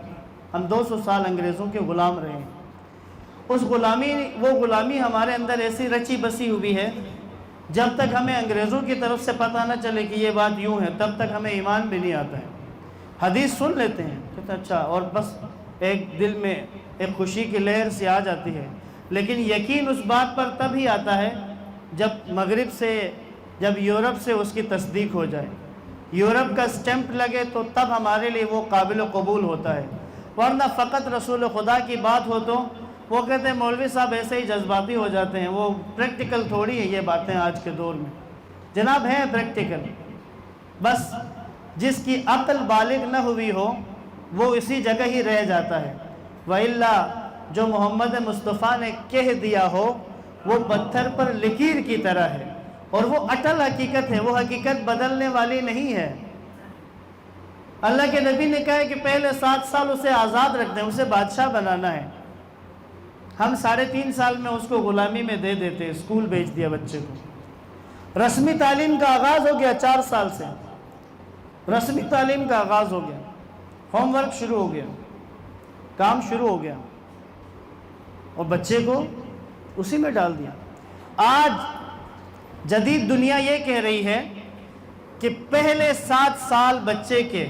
ہم 200 سال انگریزوں کے غلام رہے ہیں۔ وہ غلامی ہمارے اندر ایسی رچی بسی ہوئی ہے، جب تک ہمیں انگریزوں کی طرف سے پتہ نہ چلے کہ یہ بات یوں ہے، تب تک ہمیں ایمان بھی نہیں آتا ہے۔ حدیث سن لیتے ہیں، کہتے ہیں اچھا، اور بس ایک دل میں ایک خوشی کی لہر سی آ جاتی ہے، لیکن یقین اس بات پر تب ہی آتا ہے جب مغرب سے، جب یورپ سے اس کی تصدیق ہو جائے، یورپ کا سٹیمپ لگے، تو تب ہمارے لیے وہ قابل قبول ہوتا ہے۔ ورنہ فقط رسول خدا کی بات ہو تو وہ کہتے ہیں مولوی صاحب ایسے ہی جذباتی ہو جاتے ہیں، وہ پریکٹیکل تھوڑی ہے یہ باتیں آج کے دور میں۔ جناب ہیں پریکٹیکل، بس جس کی عقل بالغ نہ ہوئی ہو وہ اسی جگہ ہی رہ جاتا ہے، وَإِلَّا جو محمد مصطفیٰ نے کہہ دیا ہو وہ پتھر پر لکیر کی طرح ہے، اور وہ اٹل حقیقت ہے، وہ حقیقت بدلنے والی نہیں ہے۔ اللہ کے نبی نے کہا ہے کہ پہلے 7 سال اسے آزاد رکھ دیں، اسے بادشاہ بنانا ہے۔ ہم 3.5 سال میں اس کو غلامی میں دے دیتے، اسکول بھیج دیا بچے کو۔ رسمی تعلیم کا آغاز ہو گیا 4 سال سے، رسمی تعلیم کا آغاز ہو گیا، ہوم ورک شروع ہو گیا، کام شروع ہو گیا، اور بچے کو اسی میں ڈال دیا۔ آج جدید دنیا یہ کہہ رہی ہے کہ پہلے 7 سال بچے کے،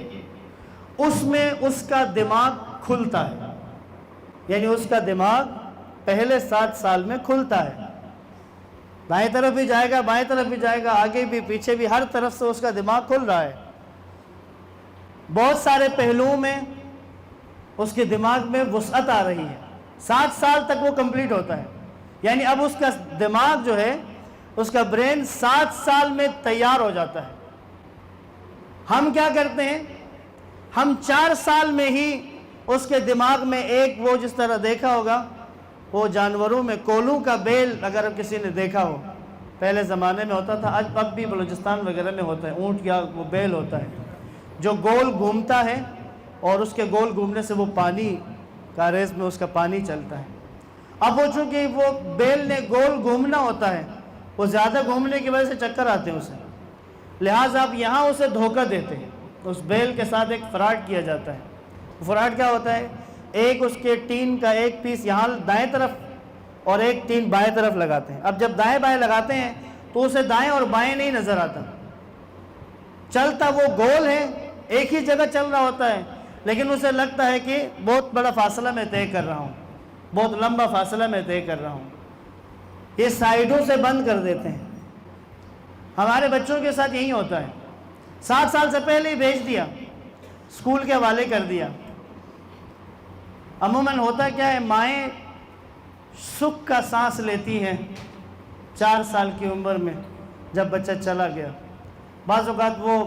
اس میں اس کا دماغ کھلتا ہے، یعنی اس کا دماغ پہلے 7 سال میں کھلتا ہے، دائیں طرف بھی جائے گا، بائیں طرف بھی جائے گا، آگے بھی پیچھے بھی، ہر طرف سے اس کا دماغ کھل رہا ہے۔ بہت سارے پہلوؤں میں اس کے دماغ میں وسعت آ رہی ہے، 7 سال تک وہ کمپلیٹ ہوتا ہے، یعنی اب اس کا دماغ جو ہے، اس کا برین 7 سال میں تیار ہو جاتا ہے۔ ہم کیا کرتے ہیں؟ ہم 4 سال میں ہی اس کے دماغ میں ایک، وہ جس طرح دیکھا ہوگا وہ جانوروں میں کولوں کا بیل، اگر کسی نے دیکھا ہو، پہلے زمانے میں ہوتا تھا، اب بھی بلوچستان وغیرہ میں ہوتا ہے، اونٹ یا وہ بیل ہوتا ہے جو گول گھومتا ہے، اور اس کے گول گھومنے سے وہ پانی کا ریز میں اس کا پانی چلتا ہے۔ اب وہ چونکہ وہ بیل نے گول گھومنا ہوتا ہے، وہ زیادہ گھومنے کی وجہ سے چکر آتے ہیں اسے، لہٰذا آپ یہاں اسے دھوکہ دیتے ہیں، اس بیل کے ساتھ ایک فراڈ کیا جاتا ہے۔ فراڈ کیا ہوتا ہے؟ ایک اس کے ٹین کا ایک پیس یہاں دائیں طرف اور ایک ٹین بائیں طرف لگاتے ہیں۔ اب جب دائیں بائیں لگاتے ہیں تو اسے دائیں اور بائیں نہیں نظر آتا، چلتا وہ گول ہے، ایک ہی جگہ چل رہا ہوتا ہے، لیکن اسے لگتا ہے کہ بہت بڑا فاصلہ میں طے کر رہا ہوں، بہت لمبا فاصلہ میں طے کر رہا ہوں۔ یہ سائیڈوں سے بند کر دیتے ہیں۔ ہمارے بچوں کے ساتھ یہی ہوتا ہے، 7 سال سے پہلے ہی بھیج دیا، اسکول کے حوالے کر دیا۔ عموماً ہوتا کیا ہے، مائیں سکھ کا سانس لیتی ہیں 4 سال کی عمر میں، جب بچہ چلا گیا۔ بعض اوقات وہ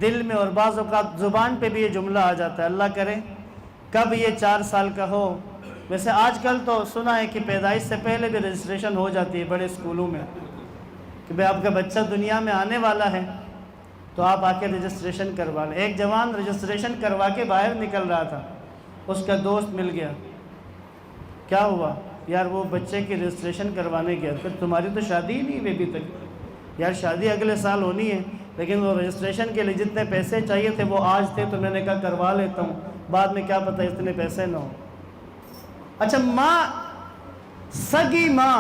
دل میں اور بعض اوقات زبان پہ بھی یہ جملہ آ جاتا ہے، اللہ کرے کب یہ 4 سال کا ہو۔ ویسے آج کل تو سنا ہے کہ پیدائش سے پہلے بھی رجسٹریشن ہو جاتی ہے بڑے اسکولوں میں، کہ بھئی آپ کا بچہ دنیا میں آنے والا ہے تو آپ آ کے رجسٹریشن کروا لیں۔ ایک جوان رجسٹریشن کروا کے باہر نکل رہا تھا، اس کا دوست مل گیا، کیا ہوا؟ یار وہ بچے کی رجسٹریشن کروانے گیا۔ پھر تمہاری تو شادی ہی نہیں ہوئی ابھی تک۔ یار شادی اگلے سال ہونی ہے، لیکن وہ رجسٹریشن کے لیے جتنے پیسے چاہیے تھے وہ آج تھے، تو میں نے کہا کروا لیتا ہوں، بعد میں کیا پتہ اتنے پیسے نہ ہو۔ اچھا، ماں، سگی ماں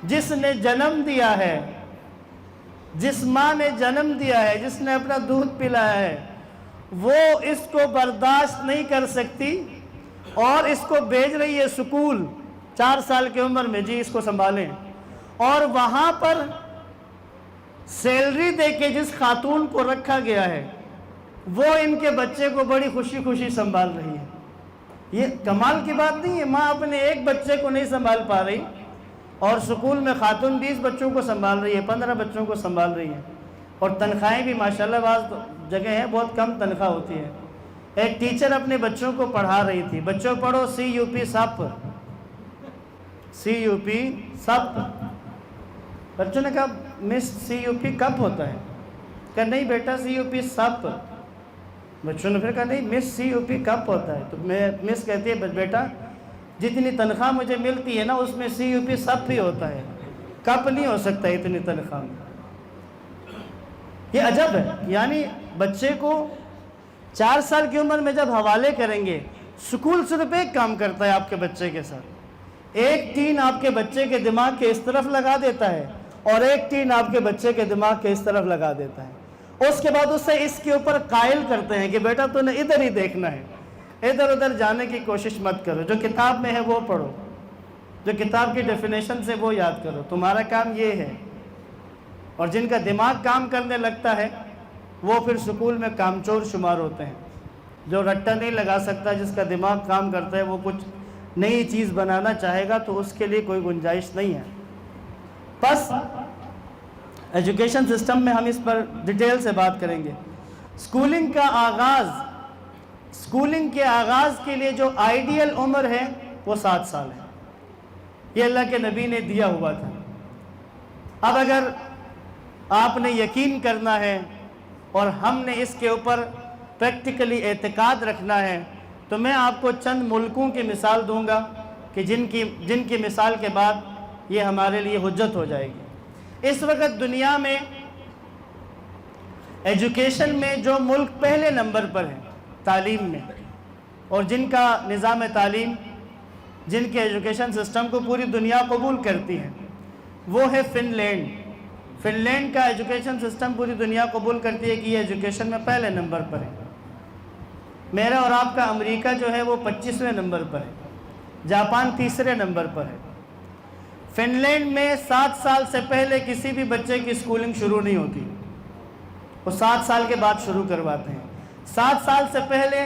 جس نے جنم دیا ہے، جس ماں نے جنم دیا ہے، جس نے اپنا دودھ پلایا ہے، وہ اس کو برداشت نہیں کر سکتی اور اس کو بھیج رہی ہے اسکول 4 سال کی عمر میں، جی اس کو سنبھالیں، اور وہاں پر سیلری دے کے جس خاتون کو رکھا گیا ہے وہ ان کے بچے کو بڑی خوشی خوشی سنبھال رہی ہے۔ یہ کمال کی بات نہیں ہے؟ ماں اپنے ایک بچے کو نہیں سنبھال پا رہی اور اسکول میں خاتون 20 بچوں کو سنبھال رہی ہے، 15 بچوں کو سنبھال رہی ہے، اور تنخواہیں بھی ماشاءاللہ بعض جگہ ہیں بہت کم تنخواہ ہوتی ہے۔ ایک ٹیچر اپنے بچوں کو پڑھا رہی تھی، بچوں پڑھو CUP ساپر، CUP سب. بچوں نے کہا مس CUP کب ہوتا ہے؟ کہا نہیں بیٹا CUP سب. بچوں نے پھر کہا نہیں مس CUP کب ہوتا ہے؟ تو مس کہتی ہے بیٹا جتنی تنخواہ مجھے ملتی ہے نا اس میں CUP سب بھی ہوتا ہے، کب نہیں ہو سکتا اتنی تنخواہ میں. یہ عجب ہے. یعنی بچے کو 4 سال کی عمر میں جب حوالے کریں گے، سکول صرف ایک کام کرتا ہے آپ کے بچے کے ساتھ، ایک ٹین آپ کے بچے کے دماغ کے اس طرف لگا دیتا ہے اور ایک ٹین آپ کے بچے کے دماغ کے اس طرف لگا دیتا ہے. اس کے بعد اسے اس کے اوپر قائل کرتے ہیں کہ بیٹا تو نے ادھر ہی دیکھنا ہے، ادھر ادھر جانے کی کوشش مت کرو، جو کتاب میں ہے وہ پڑھو، جو کتاب کی ڈیفینیشن سے وہ یاد کرو، تمہارا کام یہ ہے. اور جن کا دماغ کام کرنے لگتا ہے وہ پھر سکول میں کامچور شمار ہوتے ہیں. جو رٹا نہیں لگا سکتا، جس کا دماغ کام کرتا ہے، وہ کچھ نئی چیز بنانا چاہے گا تو اس کے لیے کوئی گنجائش نہیں ہے. بس ایجوکیشن سسٹم میں ہم اس پر ڈیٹیل سے بات کریں گے. سکولنگ کے آغاز کے لیے جو آئیڈیل عمر ہے وہ 7 سال ہے. یہ اللہ کے نبی نے دیا ہوا تھا. اب اگر آپ نے یقین کرنا ہے اور ہم نے اس کے اوپر پریکٹیکلی اعتقاد رکھنا ہے تو میں آپ کو چند ملکوں کی مثال دوں گا کہ جن کی مثال کے بعد یہ ہمارے لیے حجت ہو جائے گی. اس وقت دنیا میں ایجوکیشن میں جو ملک پہلے نمبر پر ہیں تعلیم میں، اور جن کا نظام تعلیم، جن کے ایجوکیشن سسٹم کو پوری دنیا قبول کرتی ہے، وہ ہے فن لینڈ. فن لینڈ کا ایجوکیشن سسٹم پوری دنیا قبول کرتی ہے کہ یہ ایجوکیشن میں پہلے نمبر پر ہے. میرا اور آپ کا امریکہ جو ہے وہ 25ویں نمبر پر ہے. جاپان 3رے نمبر پر ہے. فن لینڈ میں 7 سال سے پہلے کسی بھی بچے کی سکولنگ شروع نہیں ہوتی، وہ 7 سال کے بعد شروع کرواتے ہیں. 7 سال سے پہلے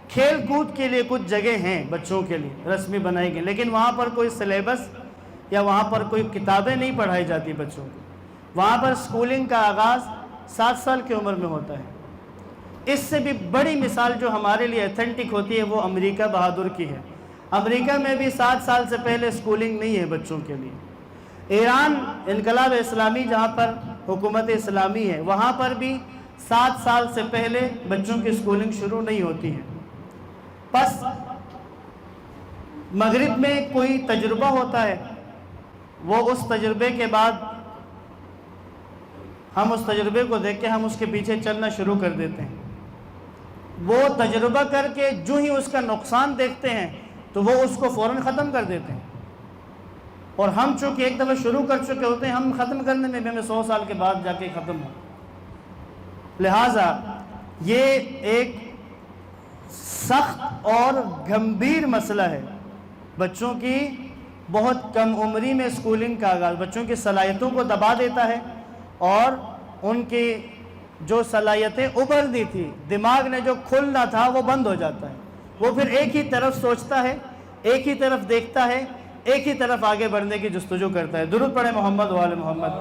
کھیل کود کے لیے کچھ جگہ ہیں بچوں کے لیے رسمی بنائی گئی، لیکن وہاں پر کوئی سلیبس یا وہاں پر کوئی کتابیں نہیں پڑھائی جاتی بچوں کو. وہاں پر سکولنگ کا آغاز 7 سال کی عمر میں ہوتا ہے. اس سے بھی بڑی مثال جو ہمارے لیے ایتھینٹک ہوتی ہے وہ امریکہ بہادر کی ہے. امریکہ میں بھی 7 سال سے پہلے سکولنگ نہیں ہے بچوں کے لیے. ایران انقلاب اسلامی جہاں پر حکومت اسلامی ہے، وہاں پر بھی 7 سال سے پہلے بچوں کی سکولنگ شروع نہیں ہوتی ہے. بس مغرب میں کوئی تجربہ ہوتا ہے، وہ اس تجربے کے بعد ہم اس تجربے کو دیکھ کے ہم اس کے پیچھے چلنا شروع کر دیتے ہیں. وہ تجربہ کر کے جو ہی اس کا نقصان دیکھتے ہیں تو وہ اس کو فوراً ختم کر دیتے ہیں. اور ہم چونکہ ایک دفعہ شروع کر چکے ہوتے ہیں، ہم ختم کرنے میں بھی ہمیں 100 سال کے بعد جا کے ختم ہو. لہٰذا یہ ایک سخت اور گمبھیر مسئلہ ہے. بچوں کی بہت کم عمری میں سکولنگ کا آغاز بچوں کی صلاحیتوں کو دبا دیتا ہے، اور ان کی جو صلاحیتیں ابھرنی تھی، دماغ نے جو کھلنا تھا وہ بند ہو جاتا ہے. وہ پھر ایک ہی طرف سوچتا ہے، ایک ہی طرف دیکھتا ہے، ایک ہی طرف آگے بڑھنے کی جستجو کرتا ہے. درود پڑھیں محمد وآل محمد.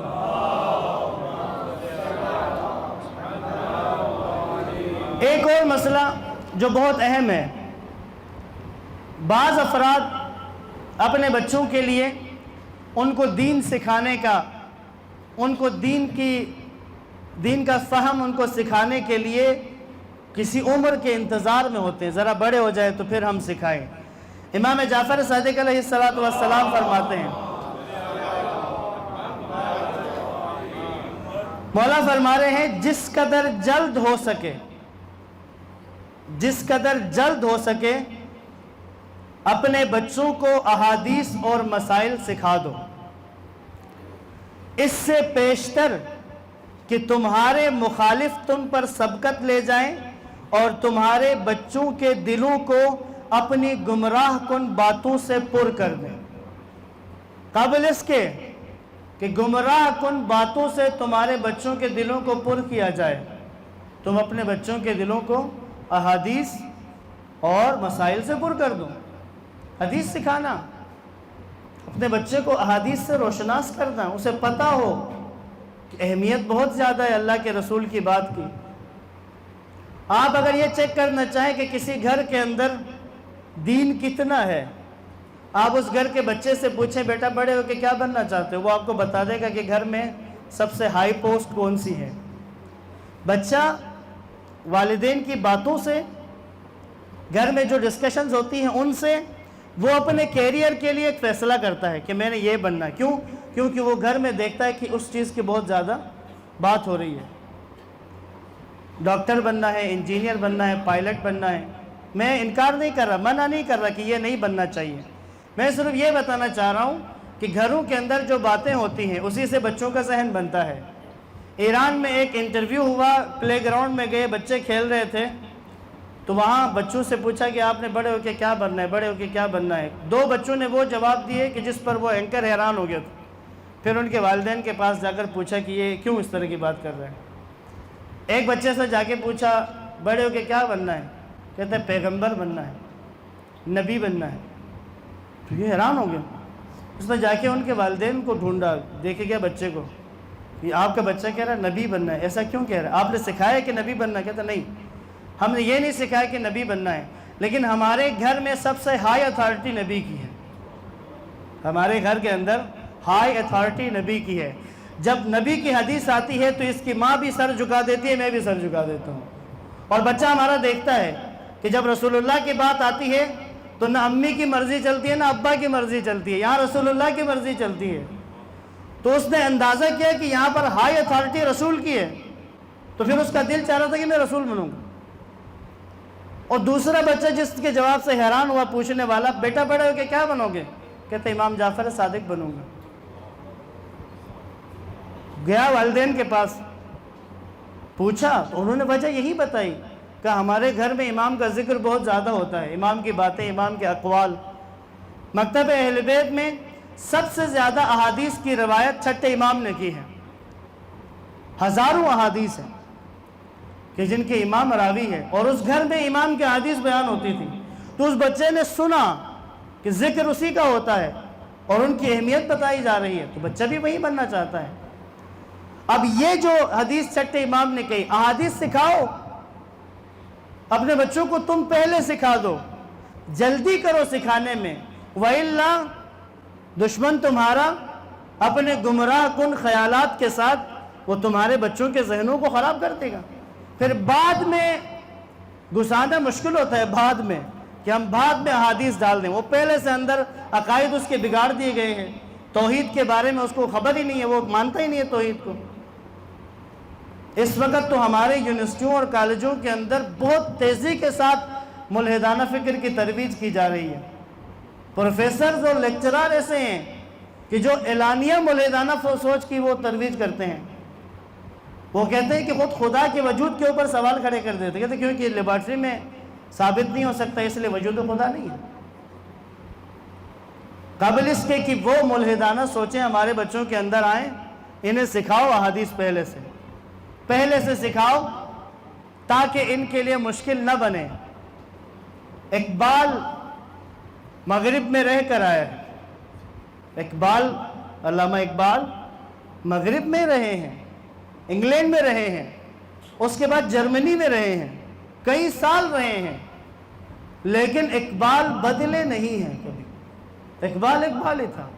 ایک اور مسئلہ جو بہت اہم ہے، بعض افراد اپنے بچوں کے لیے ان کو دین سکھانے کا، ان کو دین کا فہم ان کو سکھانے کے لیے کسی عمر کے انتظار میں ہوتے ہیں، ذرا بڑے ہو جائے تو پھر ہم سکھائیں. امام جعفر صادق علیہ السلام فرماتے ہیں، مولا فرما رہے ہیں جس قدر جلد ہو سکے اپنے بچوں کو احادیث اور مسائل سکھا دو، اس سے پیشتر کہ تمہارے مخالف تم پر سبقت لے جائیں اور تمہارے بچوں کے دلوں کو اپنی گمراہ کن باتوں سے پر کر دیں. قبل اس کے کہ گمراہ کن باتوں سے تمہارے بچوں کے دلوں کو پر کیا جائے، تم اپنے بچوں کے دلوں کو احادیث اور مسائل سے پر کر دو. حدیث سکھانا، اپنے بچے کو احادیث سے روشناس کرنا، اسے پتہ ہو کہ اہمیت بہت زیادہ ہے اللہ کے رسول کی بات کی. آپ اگر یہ چیک کرنا چاہیں کہ کسی گھر کے اندر دین کتنا ہے آپ اس گھر کے بچے سے پوچھیں بیٹا بڑے ہو کے کیا بننا چاہتے ہو، وہ آپ کو بتا دے گا کہ گھر میں سب سے ہائی پوسٹ کون سی ہے۔ بچہ والدین کی باتوں سے، گھر میں جو ڈسکشنز ہوتی ہیں ان سے، وہ اپنے کیریئر کے لیے ایک فیصلہ کرتا ہے کہ میں نے یہ بننا ہے۔ کیوں؟ کیونکہ وہ گھر میں دیکھتا ہے کہ اس چیز کی بہت زیادہ بات ہو رہی ہے۔ ڈاکٹر بننا ہے، انجینئر بننا ہے، پائلٹ بننا ہے۔ میں انکار نہیں کر رہا، منع نہیں کر رہا کہ یہ نہیں بننا چاہیے، میں صرف یہ بتانا چاہ رہا ہوں کہ گھروں کے اندر جو باتیں ہوتی ہیں اسی سے بچوں کا ذہن بنتا ہے۔ ایران میں ایک انٹرویو ہوا، پلے گراؤنڈ میں گئے، بچے کھیل رہے تھے، تو وہاں بچوں سے پوچھا کہ آپ نے بڑے ہو کے کیا بننا ہے، بڑے ہو کے کیا بننا ہے۔ 2 بچوں نے وہ جواب دیے کہ جس پر وہ اینکر حیران ہو گیا تھا۔ پھر ان کے والدین کے پاس جا کر پوچھا کہ یہ کیوں اس طرح کی بات کر رہے ہیں۔ ایک بچے سے جا کے پوچھا بڑے ہو کے کیا بننا ہے، کہتا ہے پیغمبر بننا ہے، نبی بننا ہے۔ تو یہ حیران ہو گیا۔ اس نے جا کے ان کے والدین کو ڈھونڈا، دیکھے گیا بچے کو، یہ آپ کا بچہ کہہ رہا ہے نبی بننا ہے، ایسا کیوں کہہ رہا ہے؟ آپ نے سکھایا ہے کہ نبی بننا ہے؟ کہتا نہیں، ہم نے یہ نہیں سکھایا کہ نبی بننا ہے، لیکن ہمارے گھر میں سب سے ہائی اتھارٹی نبی کی ہے۔ ہمارے گھر کے اندر ہائی اتھارٹی نبی کی ہے۔ جب نبی کی حدیث آتی ہے تو اس کی ماں بھی سر جھکا دیتی ہے، میں بھی سر جھکا دیتا ہوں۔ اور بچہ ہمارا دیکھتا ہے کہ جب رسول اللہ کی بات آتی ہے تو نہ امی کی مرضی چلتی ہے نہ ابا کی مرضی چلتی ہے، یہاں رسول اللہ کی مرضی چلتی ہے۔ تو اس نے اندازہ کیا کہ یہاں پر ہائی اتھارٹی رسول کی ہے، تو پھر اس کا دل چاہ رہا تھا کہ میں رسول بنوں گا۔ اور دوسرا بچہ جس کے جواب سے حیران ہوا پوچھنے والا، بیٹا بڑے ہو کے کیا بنو گے؟ کہتے امام جعفر صادق بنوں گا۔ گیا والدین کے پاس، پوچھا تو انہوں نے وجہ یہی بتائی کہ ہمارے گھر میں امام کا ذکر بہت زیادہ ہوتا ہے، امام کی باتیں، امام کے اقوال۔ مکتب اہل بیت میں سب سے زیادہ احادیث کی روایت چھٹے امام نے کی ہے، ہزاروں احادیث ہیں کہ جن کے امام راوی ہے، اور اس گھر میں امام کی احادیث بیان ہوتی تھی۔ تو اس بچے نے سنا کہ ذکر اسی کا ہوتا ہے اور ان کی اہمیت بتائی جا رہی ہے، تو بچہ بھی وہی بننا چاہتا ہے۔ اب یہ جو حدیث چھٹے امام نے کہی، احادیث سکھاؤ اپنے بچوں کو، تم پہلے سکھا دو، جلدی کرو سکھانے میں، وَإِلَّا دشمن تمہارا اپنے گمراہ کن خیالات کے ساتھ وہ تمہارے بچوں کے ذہنوں کو خراب کر دے گا۔ پھر بعد میں گھسانا مشکل ہوتا ہے، بعد میں کہ ہم بعد میں احادیث ڈال دیں، وہ پہلے سے اندر عقائد اس کے بگاڑ دیے گئے ہیں، توحید کے بارے میں اس کو خبر ہی نہیں ہے، وہ مانتا ہی نہیں ہے توحید کو۔ اس وقت تو ہمارے یونیورسٹیوں اور کالجوں کے اندر بہت تیزی کے ساتھ ملحدانہ فکر کی ترویج کی جا رہی ہے۔ پروفیسرز اور لیکچرار ایسے ہیں کہ جو اعلانیہ ملحدانہ سوچ کی وہ ترویج کرتے ہیں۔ وہ کہتے ہیں کہ خود خدا کے وجود کے اوپر سوال کھڑے کر دیتے، کہتے ہیں کیونکہ لیبارٹری میں ثابت نہیں ہو سکتا اس لیے وجود خدا نہیں ہے۔ قابل اس کے کہ وہ ملحدانہ سوچیں ہمارے بچوں کے اندر آئیں، انہیں سکھاؤ احادیث پہلے سے سکھاؤ تاکہ ان کے لیے مشکل نہ بنے۔ اقبال مغرب میں رہ کر آیا ہے، علامہ اقبال مغرب میں رہے ہیں، انگلینڈ میں رہے ہیں، اس کے بعد جرمنی میں رہے ہیں، کئی سال رہے ہیں، لیکن اقبال بدلے نہیں ہیں کبھی۔ اقبال ہی تھا۔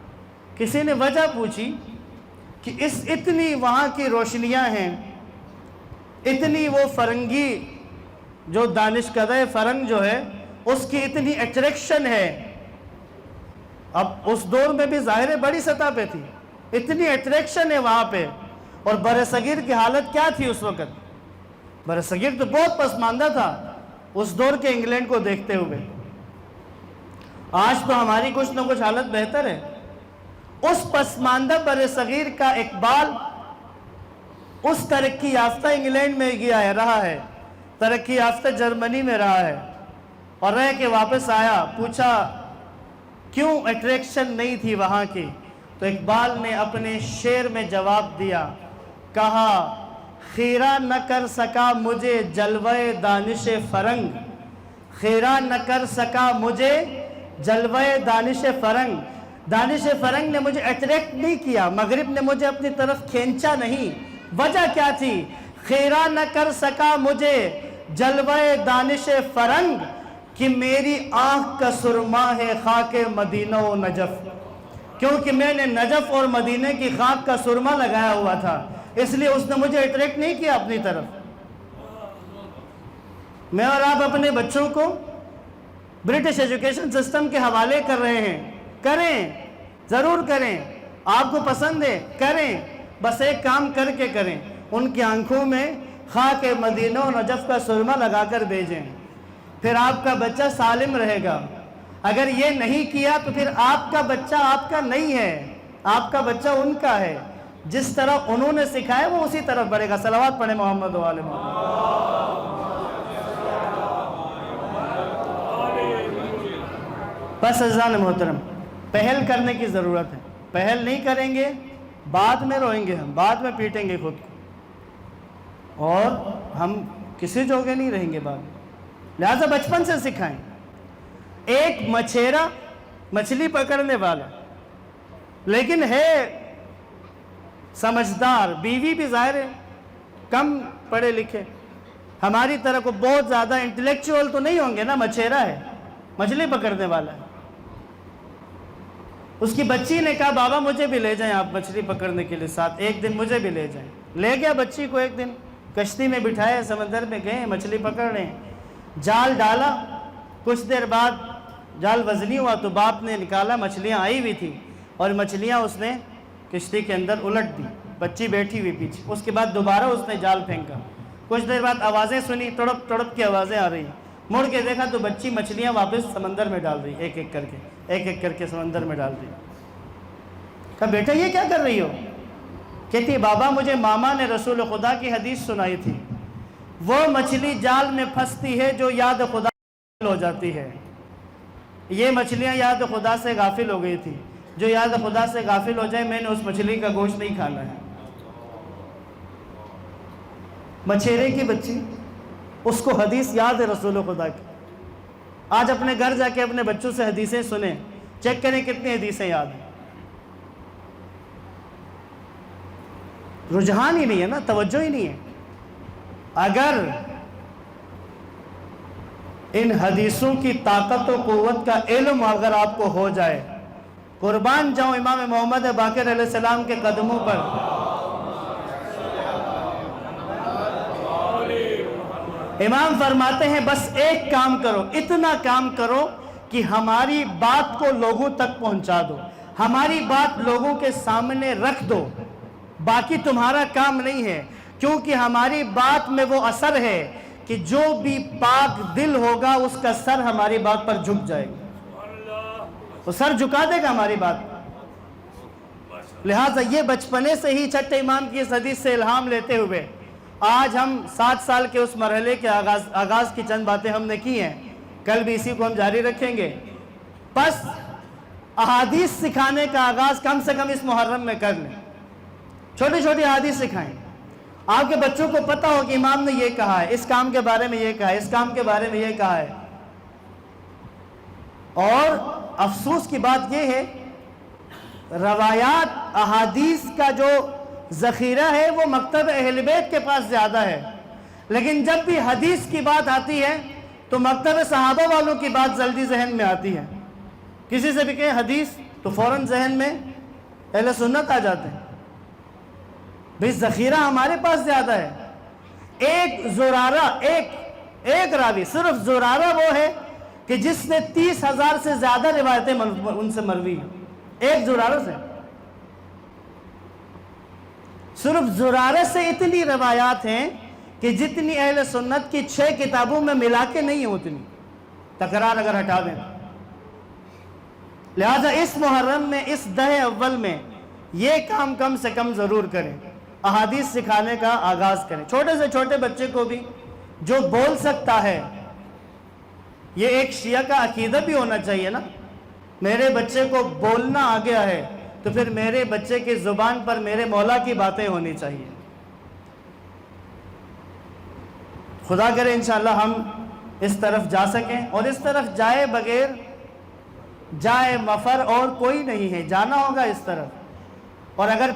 کسی نے وجہ پوچھی کہ اتنی وہاں کی روشنیاں ہیں، اتنی وہ فرنگی جو دانشکدہ فرنگ جو ہے اس کی اتنی اٹریکشن ہے، اب اس دور میں بھی ظاہر بڑی سطح پہ تھی، اتنی اٹریکشن ہے وہاں پہ، اور برصغیر کی حالت کیا تھی اس وقت؟ برصغیر تو بہت پسماندہ تھا اس دور کے انگلینڈ کو دیکھتے ہوئے۔ آج تو ہماری کچھ نہ کچھ حالت بہتر ہے۔ اس پسماندہ برصغیر کا اقبال اس ترقی یافتہ انگلینڈ میں رہا ہے، ترقی یافتہ جرمنی میں رہا ہے، اور رہ کے واپس آیا، پوچھا کیوں اٹریکشن نہیں تھی وہاں کی؟ تو اقبال نے اپنے شعر میں جواب دیا، کہا خیرہ نہ کر سکا مجھے جلوہ دانش فرنگ، خیرہ نہ کر سکا مجھے جلوہ دانش فرنگ، دانش فرنگ نے مجھے اٹریکٹ نہیں کیا، مغرب نے مجھے اپنی طرف کھینچا نہیں۔ وجہ کیا تھی؟ خیرہ نہ کر سکا مجھے جلوہ دانش فرنگ، کہ میری آنکھ کا سرما ہے خاک مدینہ و نجف، کیونکہ میں نے نجف اور مدینہ کی خاک کا سرما لگایا ہوا تھا، اس لیے اس نے مجھے اٹریکٹ نہیں کیا اپنی طرف۔ میں اور آپ اپنے بچوں کو برٹش ایجوکیشن سسٹم کے حوالے کر رہے ہیں، کریں، ضرور کریں، آپ کو پسند ہے کریں، بس ایک کام کر کے کریں، ان کی آنکھوں میں خاک مدینہ و نجف کا سرما لگا کر بھیجیں، پھر آپ کا بچہ سالم رہے گا۔ اگر یہ نہیں کیا تو پھر آپ کا بچہ آپ کا نہیں ہے، آپ کا بچہ ان کا ہے، جس طرح انہوں نے سکھایا وہ اسی طرف بڑھے گا۔ صلوات پڑھیں محمد و آل محمد۔ بس عزیزان محترم، پہل کرنے کی ضرورت ہے، پہل نہیں کریں گے بعد میں روئیں گے، ہم بعد میں پیٹیں گے خود کو، اور ہم کسی جوگے نہیں رہیں گے بعد میں۔ لہذا بچپن سے سکھائیں۔ ایک مچھیرا مچھلی پکڑنے والا لیکن ہے سمجھدار، بیوی بھی ظاہر ہے کم پڑھے لکھے، ہماری طرح کو بہت زیادہ انٹلیکچوئل تو نہیں ہوں گے نا، مچھیرا ہے، مچھلی پکڑنے والا ہے۔ اس کی بچی نے کہا بابا مجھے بھی لے جائیں آپ مچھلی پکڑنے کے لیے ساتھ، ایک دن مجھے بھی لے جائیں۔ لے گیا بچی کو، ایک دن کشتی میں بٹھایا، سمندر میں گئے، مچھلی پکڑ رہے ہیں، جال ڈالا، کچھ دیر بعد جال وزنی ہوا تو باپ نے نکالا، مچھلیاں آئی ہوئی تھی اور مچھلیاں اس نے کشتی کے اندر الٹ دی، بچی بیٹھی ہوئی پیچھے۔ اس کے بعد دوبارہ اس نے جال پھینکا، کچھ دیر بعد آوازیں سنی، تڑپ تڑپ کی آوازیں آ رہی، مڑ کے دیکھا تو بچی مچھلیاں واپس سمندر میں ڈال رہی، ایک ایک کر کے سمندر میں ڈال رہی۔ کہا بیٹا یہ کیا کر رہی ہو؟ کہتی بابا مجھے ماما نے رسول خدا کی حدیث سنائی تھی، وہ مچھلی جال میں پھنستی ہے جو یاد خدا ہو جاتی ہے۔ یہ مچھلیاں یاد خدا سے غافل ہو گئی تھی، جو یاد خدا سے غافل ہو جائے میں نے اس مچھلی کا گوشت نہیں کھانا ہے۔ مچھیرے کی بچی، اس کو حدیث یاد ہے رسول خدا کی۔ آج اپنے گھر جا کے اپنے بچوں سے حدیثیں سنیں، چیک کریں کتنی حدیثیں یاد ہیں۔ رجحان ہی نہیں ہے نا، توجہ ہی نہیں ہے۔ اگر ان حدیثوں کی طاقت و قوت کا علم اگر آپ کو ہو جائے، قربان جاؤں امام محمد باقر علیہ السلام کے قدموں پر۔ امام فرماتے ہیں بس ایک کام کرو، اتنا کام کرو کہ ہماری بات کو لوگوں تک پہنچا دو، ہماری بات لوگوں کے سامنے رکھ دو، باقی تمہارا کام نہیں ہے، کیونکہ ہماری بات میں وہ اثر ہے کہ جو بھی پاک دل ہوگا اس کا سر ہماری بات پر جھک جائے گا، وہ سر جھکا دے گا ہماری بات۔ لہٰذا یہ بچپنے سے ہی چھٹے امام کی اس حدیث سے الہام لیتے ہوئے آج ہم 7 سال کے اس مرحلے کے آغاز کی چند باتیں ہم نے کی ہیں، کل بھی اسی کو ہم جاری رکھیں گے۔ بس احادیث سکھانے کا آغاز کم سے کم اس محرم میں کر لیں، چھوٹی چھوٹی احادیث سکھائیں، آپ کے بچوں کو پتہ ہو کہ امام نے یہ کہا ہے، اس کام کے بارے میں یہ کہا ہے، اس کام کے بارے میں یہ کہا ہے۔ اور افسوس کی بات یہ ہے روایات احادیث کا جو ذخیرہ ہے وہ مکتب اہل بیت کے پاس زیادہ ہے، لیکن جب بھی حدیث کی بات آتی ہے تو مکتب صحابہ والوں کی بات جلدی ذہن میں آتی ہے۔ کسی سے بھی کہیں حدیث تو فوراً ذہن میں اہل سنت آ جاتے ہیں، بھئی ذخیرہ ہمارے پاس زیادہ ہے۔ ایک زرارہ، ایک راوی، صرف زرارہ وہ ہے کہ جس نے 30,000 سے زیادہ روایتیں ان سے مروی ہیں، ایک زرارہ سے، صرف زرارہ سے اتنی روایات ہیں کہ جتنی اہل سنت کی 6 کتابوں میں ملا کے نہیں ہیں اتنی، تکرار اگر ہٹا دیں۔ لہذا اس محرم میں، اس 10 اول میں یہ کام کم سے کم ضرور کریں، احادیث سکھانے کا آغاز کریں، چھوٹے سے چھوٹے بچے کو بھی جو بول سکتا ہے۔ یہ ایک شیعہ کا عقیدہ بھی ہونا چاہیے نا، میرے بچے کو بولنا آ گیا ہے تو پھر میرے بچے کی زبان پر میرے مولا کی باتیں ہونی چاہیے۔ خدا کرے انشاءاللہ ہم اس طرف جا سکیں، اور اس طرف جائے بغیر جائے مفر اور کوئی نہیں ہے، جانا ہوگا اس طرف۔ اور اگر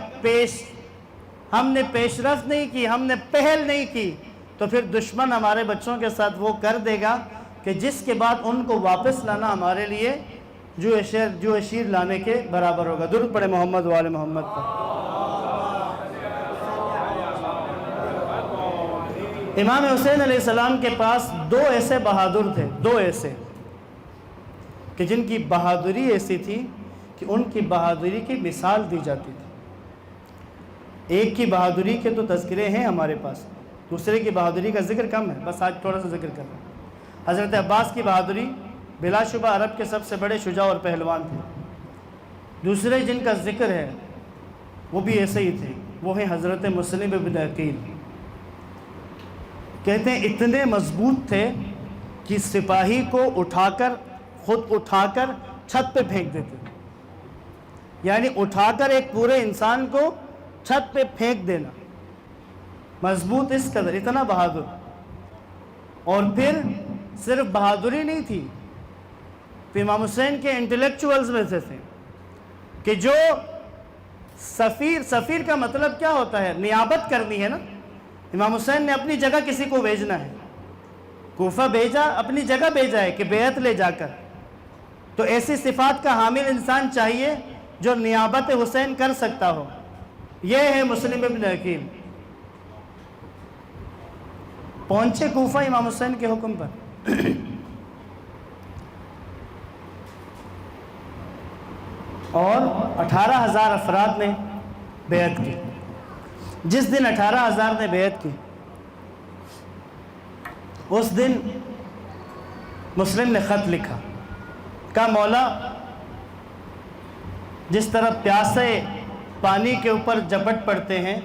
ہم نے پیش رفت نہیں کی، ہم نے پہل نہیں کی، تو پھر دشمن ہمارے بچوں کے ساتھ وہ کر دے گا کہ جس کے بعد ان کو واپس لانا ہمارے لیے جو شیر لانے کے برابر ہوگا۔ درود پڑھے محمد و آل محمد پر۔ امام حسین علیہ السلام کے پاس دو ایسے بہادر تھے، دو ایسے کہ جن کی بہادری ایسی تھی کہ ان کی بہادری کی مثال دی جاتی تھی۔ ایک کی بہادری کے تو تذکرے ہیں ہمارے پاس، دوسرے کی بہادری کا ذکر کم ہے، بس آج تھوڑا سا ذکر کر رہے ہیں۔ حضرت عباس کی بہادری بلا شبہ عرب کے سب سے بڑے شجاع اور پہلوان تھے۔ دوسرے جن کا ذکر ہے وہ بھی ایسے ہی تھے، وہ ہیں حضرت مسلم ابن عقیل۔ کہتے ہیں اتنے مضبوط تھے کہ سپاہی کو خود اٹھا کر چھت پہ پھینک دیتے تھے، یعنی اٹھا کر ایک پورے انسان کو چھت پہ پھینک دینا، مضبوط اس قدر، اتنا بہادر۔ اور پھر صرف بہادری نہیں تھی، پھر امام حسین کے انٹلیکچوئلز میں سے تھے کہ جو سفیر کا مطلب کیا ہوتا ہے؟ نیابت کرنی ہے نا۔ امام حسین نے اپنی جگہ کسی کو بھیجنا ہے، کوفہ بھیجا، اپنی جگہ بھیجا ہے کہ بیعت لے جا کر۔ تو ایسی صفات کا حامل انسان چاہیے جو نیابت حسین کر سکتا ہو۔ یہ ہے مسلم ابن عقیل۔ پہنچے کوفہ امام حسین کے حکم پر، اور 18,000 افراد نے بیعت کی۔ جس دن 18,000 نے بیعت کی، اس دن مسلم نے خط لکھا، کہا مولا جس طرح پیاسے پانی کے اوپر جھپٹ پڑتے ہیں،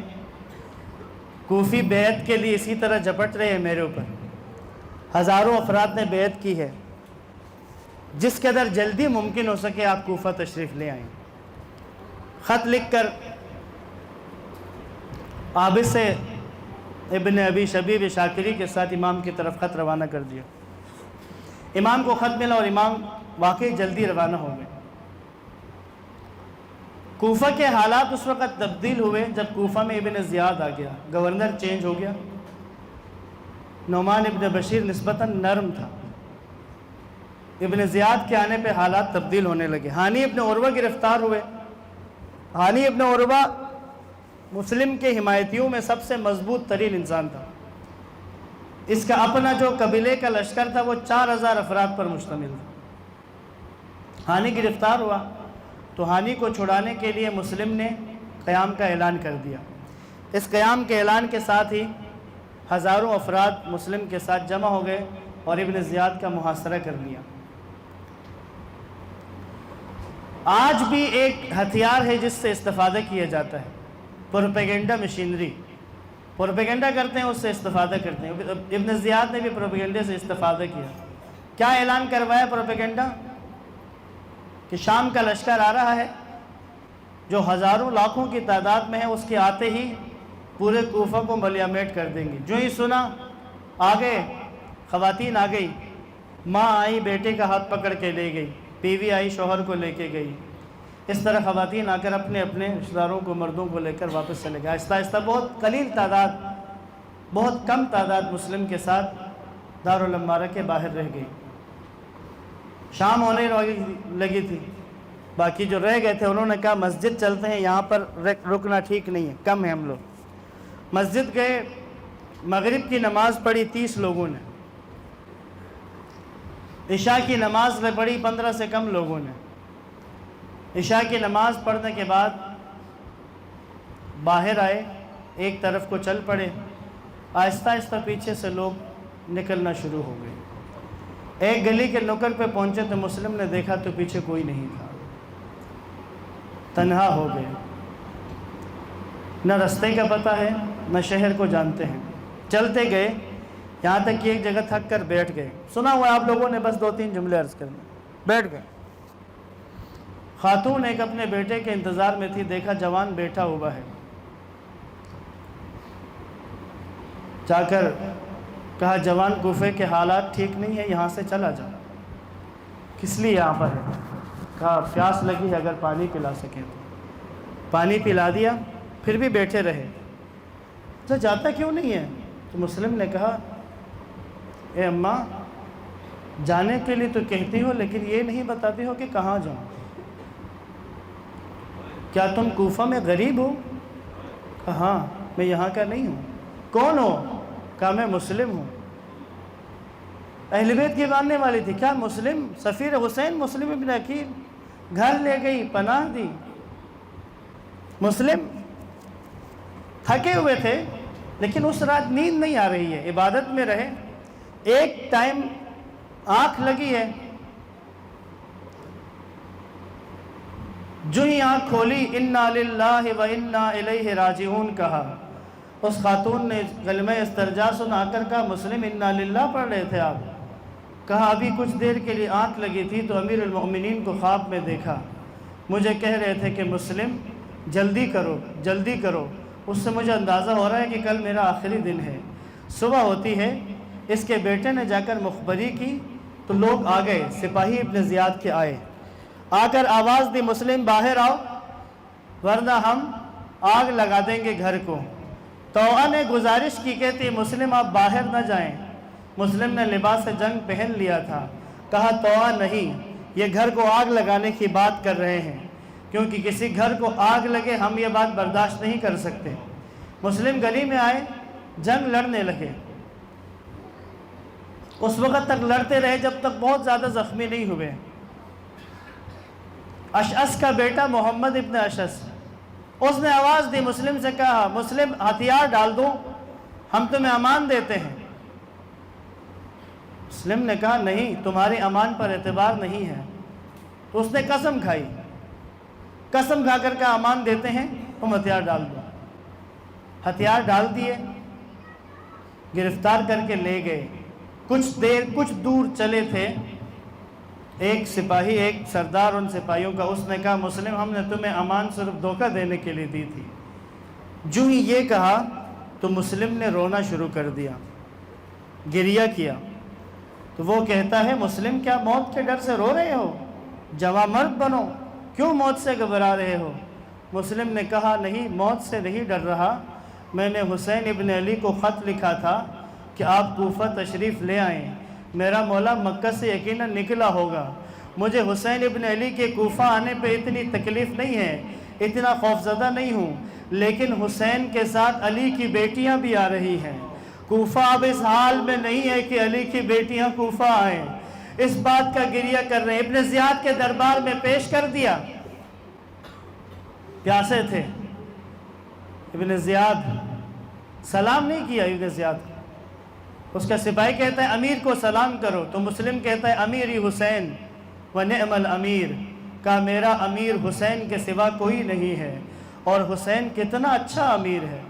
کوفی بیعت کے لیے اسی طرح جھپٹ رہے ہیں میرے اوپر۔ ہزاروں افراد نے بیعت کی ہے، جس قدر جلدی ممکن ہو سکے آپ کوفہ تشریف لے آئیں۔ خط لکھ کر عابس ابن ابی شبیب شاکری کے ساتھ امام کی طرف خط روانہ کر دیا۔ امام کو خط ملا اور امام واقعی جلدی روانہ ہو گئے۔ کوفہ کے حالات اس وقت تبدیل ہوئے جب کوفہ میں ابن زیاد آ گیا، گورنر چینج ہو گیا۔ نعمان ابن بشیر نسبتاً نرم تھا، ابن زیاد کے آنے پہ حالات تبدیل ہونے لگے۔ ہانی ابن عروہ گرفتار ہوئے۔ ہانی ابن عروہ مسلم کے حمایتیوں میں سب سے مضبوط ترین انسان تھا۔ اس کا اپنا جو قبیلے کا لشکر تھا وہ 4,000 افراد پر مشتمل تھا۔ ہانی گرفتار ہوا تو ہانی کو چھڑانے کے لیے مسلم نے قیام کا اعلان کر دیا۔ اس قیام کے اعلان کے ساتھ ہی ہزاروں افراد مسلم کے ساتھ جمع ہو گئے اور ابن زیاد کا محاصرہ کر لیا۔ آج بھی ایک ہتھیار ہے جس سے استفادہ کیا جاتا ہے، پروپیگنڈا مشینری۔ پروپیگنڈا کرتے ہیں، اس سے استفادہ کرتے ہیں۔ ابن زیاد نے بھی پروپیگنڈے سے استفادہ کیا۔ کیا اعلان کروایا پروپیگنڈا؟ کہ شام کا لشکر آ رہا ہے جو ہزاروں لاکھوں کی تعداد میں ہے، اس کے آتے ہی پورے کوفہ کو ملیامیٹ کر دیں گے۔ جو ہی سنا آگے خواتین آ گئی، ماں آئی بیٹے کا ہاتھ پکڑ کے لے گئی، بیوی آئی شوہر کو لے کے گئی۔ اس طرح خواتین آ کر اپنے اپنے رشتہ داروں کو، مردوں کو لے کر واپس چلے گئے۔ آہستہ آہستہ بہت قلیل تعداد، بہت کم تعداد مسلم کے ساتھ دارالمارہ کے باہر رہ گئی۔ شام ہونے لگی تھی، باقی جو رہ گئے تھے انہوں نے کہا مسجد چلتے ہیں، یہاں پر رکنا ٹھیک نہیں ہے، کم ہے ہم لوگ۔ مسجد گئے، مغرب کی نماز پڑھی 30 لوگوں نے، عشاء کی نماز پڑھی 15 سے کم لوگوں نے۔ عشاء کی نماز پڑھنے کے بعد باہر آئے، ایک طرف کو چل پڑے، آہستہ آہستہ پیچھے سے لوگ نکلنا شروع ہو گئے۔ ایک گلی کے نکڑ پہ پہنچے تو مسلم نے دیکھا تو پیچھے کوئی نہیں تھا، تنہا ہو گئے، نہ رستے کا پتہ ہے نہ شہر کو جانتے ہیں۔ چلتے گئے یہاں تک کہ ایک جگہ تھک کر بیٹھ گئے۔ سنا ہوا آپ لوگوں نے، بس 2-3 جملے عرض کرنے۔ بیٹھ گئے۔ خاتون ایک اپنے بیٹے کے انتظار میں تھی، دیکھا جوان بیٹھا ہوا ہے، جا کر کہا جوان کوفے کے حالات ٹھیک نہیں ہے، یہاں سے چلا جا۔ کس لیے یہاں پر ہے؟ کہا پیاس لگی ہے، اگر پانی پلا سکیں تو۔ پانی پلا دیا، پھر بھی بیٹھے رہے۔ تو جاتا کیوں نہیں ہے؟ تو مسلم نے کہا اے اماں، جانے کے لیے تو کہتی ہو لیکن یہ نہیں بتاتی ہو کہ کہاں جاؤں۔ کیا تم کوفہ میں غریب ہو؟ کہا ہاں میں یہاں کا نہیں ہوں۔ کون ہو؟ کہا میں مسلم ہوں۔ اہل بیت کی ماننے والی تھی۔ کیا مسلم؟ سفیر حسین مسلم ابن عقیل، گھر لے گئی، پناہ دی۔ مسلم تھکے ہوئے تھے لیکن اس رات نیند نہیں آ رہی ہے، عبادت میں رہے۔ ایک ٹائم آنکھ لگی ہے، جو ہی آنکھ کھولی انا للہ و انا الیہ راجعون کہا۔ اس خاتون نے کلمہ استرجاع سنا کر کہا مسلم انا للہ پڑھ رہے تھے آپ؟ کہا ابھی کچھ دیر کے لیے آنکھ لگی تھی تو امیر المؤمنین کو خواب میں دیکھا، مجھے کہہ رہے تھے کہ مسلم جلدی کرو جلدی کرو۔ اس سے مجھے اندازہ ہو رہا ہے کہ کل میرا آخری دن ہے۔ صبح ہوتی ہے، اس کے بیٹے نے جا کر مخبری کی تو لوگ آ گئے، سپاہی ابن زیاد کے آئے، آ کر آواز دی مسلم باہر آؤ ورنہ ہم آگ لگا دیں گے گھر کو۔ طوعہ نے گزارش کی، کہتی مسلم آپ باہر نہ جائیں۔ مسلم نے لباس جنگ پہن لیا تھا، کہا طوعہ نہیں، یہ گھر کو آگ لگانے کی بات کر رہے ہیں، کیونکہ کسی گھر کو آگ لگے ہم یہ بات برداشت نہیں کر سکتے۔ مسلم گلی میں آئے، جنگ لڑنے لگے۔ اس وقت تک لڑتے رہے جب تک بہت زیادہ زخمی نہیں ہوئے۔ اشعث کا بیٹا محمد ابن اشعث، اس نے آواز دی، مسلم سے کہا مسلم ہتھیار ڈال دو، ہم تمہیں امان دیتے ہیں۔ مسلم نے کہا نہیں، تمہاری امان پر اعتبار نہیں ہے۔ تو اس نے قسم کھائی، قسم کھا کر کہا امان دیتے ہیں، تم ہتھیار ڈال دو۔ ہتھیار ڈال دیے، گرفتار کر کے لے گئے۔ کچھ دور چلے تھے، ایک سپاہی، ایک سردار ان سپاہیوں کا، اس نے کہا مسلم ہم نے تمہیں امان صرف دھوکہ دینے کے لیے دی تھی۔ جو ہی یہ کہا تو مسلم نے رونا شروع کر دیا، گریہ کیا۔ تو وہ کہتا ہے مسلم کیا موت کے ڈر سے رو رہے ہو؟ جواں مرد بنو، کیوں موت سے گھبرا رہے ہو؟ مسلم نے کہا نہیں، موت سے نہیں ڈر رہا، میں نے حسین ابن علی کو خط لکھا تھا کہ آپ کوفہ تشریف لے آئیں، میرا مولا مکہ سے یقیناً نکلا ہوگا، مجھے حسین ابن علی کے کوفہ آنے پہ اتنی تکلیف نہیں ہے، اتنا خوفزدہ نہیں ہوں، لیکن حسین کے ساتھ علی کی بیٹیاں بھی آ رہی ہیں۔ کوفہ اب اس حال میں نہیں ہے کہ علی کی بیٹیاں کوفہ آئیں، اس بات کا گریہ کر رہے ہیں۔ ابن زیاد کے دربار میں پیش کر دیا، پیاسے تھے۔ ابن زیاد سلام نہیں کیا، ابن زیاد اس کا سپاہی کہتا ہے امیر کو سلام کرو، تو مسلم کہتا ہے امیری حسین و نعم الامیر، کہا میرا امیر حسین کے سوا کوئی نہیں ہے، اور حسین کتنا اچھا امیر ہے۔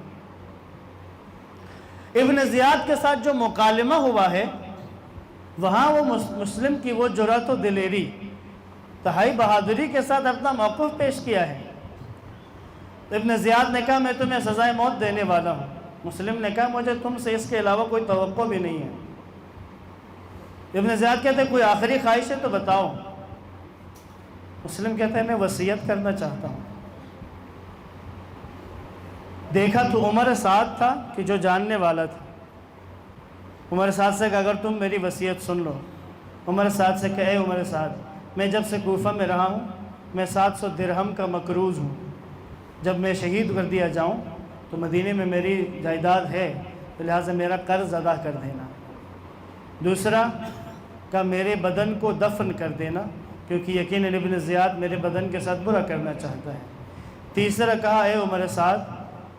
ابن زیاد کے ساتھ جو مکالمہ ہوا ہے وہاں وہ مسلم کی وہ جرأت و دلیری، تہائی بہادری کے ساتھ اپنا موقف پیش کیا ہے۔ ابن زیاد نے کہا میں تمہیں سزائے موت دینے والا ہوں۔ مسلم نے کہا مجھے تم سے اس کے علاوہ کوئی توقع بھی نہیں ہے۔ ابن زیاد کہتے ہیں کوئی آخری خواہش ہے تو بتاؤ۔ مسلم کہتے ہیں میں وصیت کرنا چاہتا ہوں۔ دیکھا تو عمر سعد تھا کہ جو جاننے والا تھا۔ عمر سعد سے کہا اگر تم میری وصیت سن لو۔ عمر سعد سے کہا اے عمر سعد، میں جب سے کوفہ میں رہا ہوں میں 700 درہم کا مقروض ہوں، جب میں شہید کر دیا جاؤں تو مدینے میں میری جائیداد ہے، تو لہٰذا میرا قرض ادا کر دینا۔ دوسرا کہ میرے بدن کو دفن کر دینا، کیونکہ یقیناً ابن زیاد میرے بدن کے ساتھ برا کرنا چاہتا ہے۔ تیسرا کہا اے عمر سعد،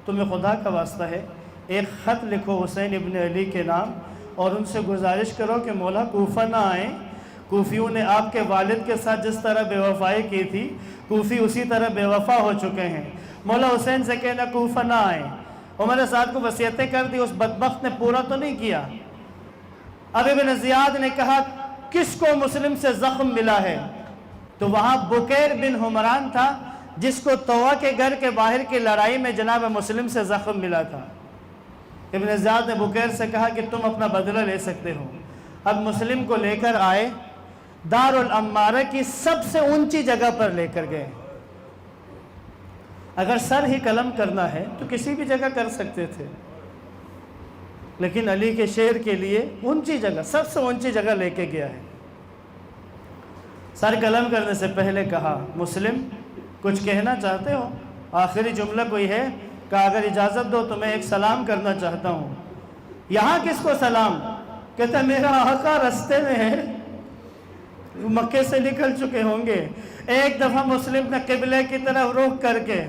تمہیں خدا کا واسطہ ہے ایک خط لکھو حسین ابن علی کے نام اور ان سے گزارش کرو کہ مولا کوفہ نہ آئیں۔ کوفیوں نے آپ کے والد کے ساتھ جس طرح بے وفائی کی تھی، کوفی اسی طرح بے وفا ہو چکے ہیں، مولا حسین سے کہنا کوفہ نہ آئیں۔ عمر سعد کو وصیتیں کر دی، اس بدبخت نے پورا تو نہیں کیا۔ اب ابن زیاد نے کہا کس کو مسلم سے زخم ملا ہے؟ تو وہاں بکیر بن حمران تھا جس کو طوع کے گھر کے باہر کی لڑائی میں جناب مسلم سے زخم ملا تھا۔ ابن زیاد نے بکیر سے کہا کہ تم اپنا بدلہ لے سکتے ہو۔ اب مسلم کو لے کر آئے، دار الامارہ کی سب سے اونچی جگہ پر لے کر گئے۔ اگر سر ہی قلم کرنا ہے تو کسی بھی جگہ کر سکتے تھے، لیکن علی کے شعر کے لیے اونچی جگہ، سب سے اونچی جگہ لے کے گیا ہے۔ سر قلم کرنے سے پہلے کہا مسلم کچھ کہنا چاہتے ہو؟ آخری جملہ کوئی ہے؟ کہا اگر اجازت دو تو میں ایک سلام کرنا چاہتا ہوں۔ یہاں کس کو سلام؟ کہتا میرا آقا رستے میں ہے، مکے سے نکل چکے ہوں گے۔ ایک دفعہ مسلم نے قبلے کی طرف رخ کر کے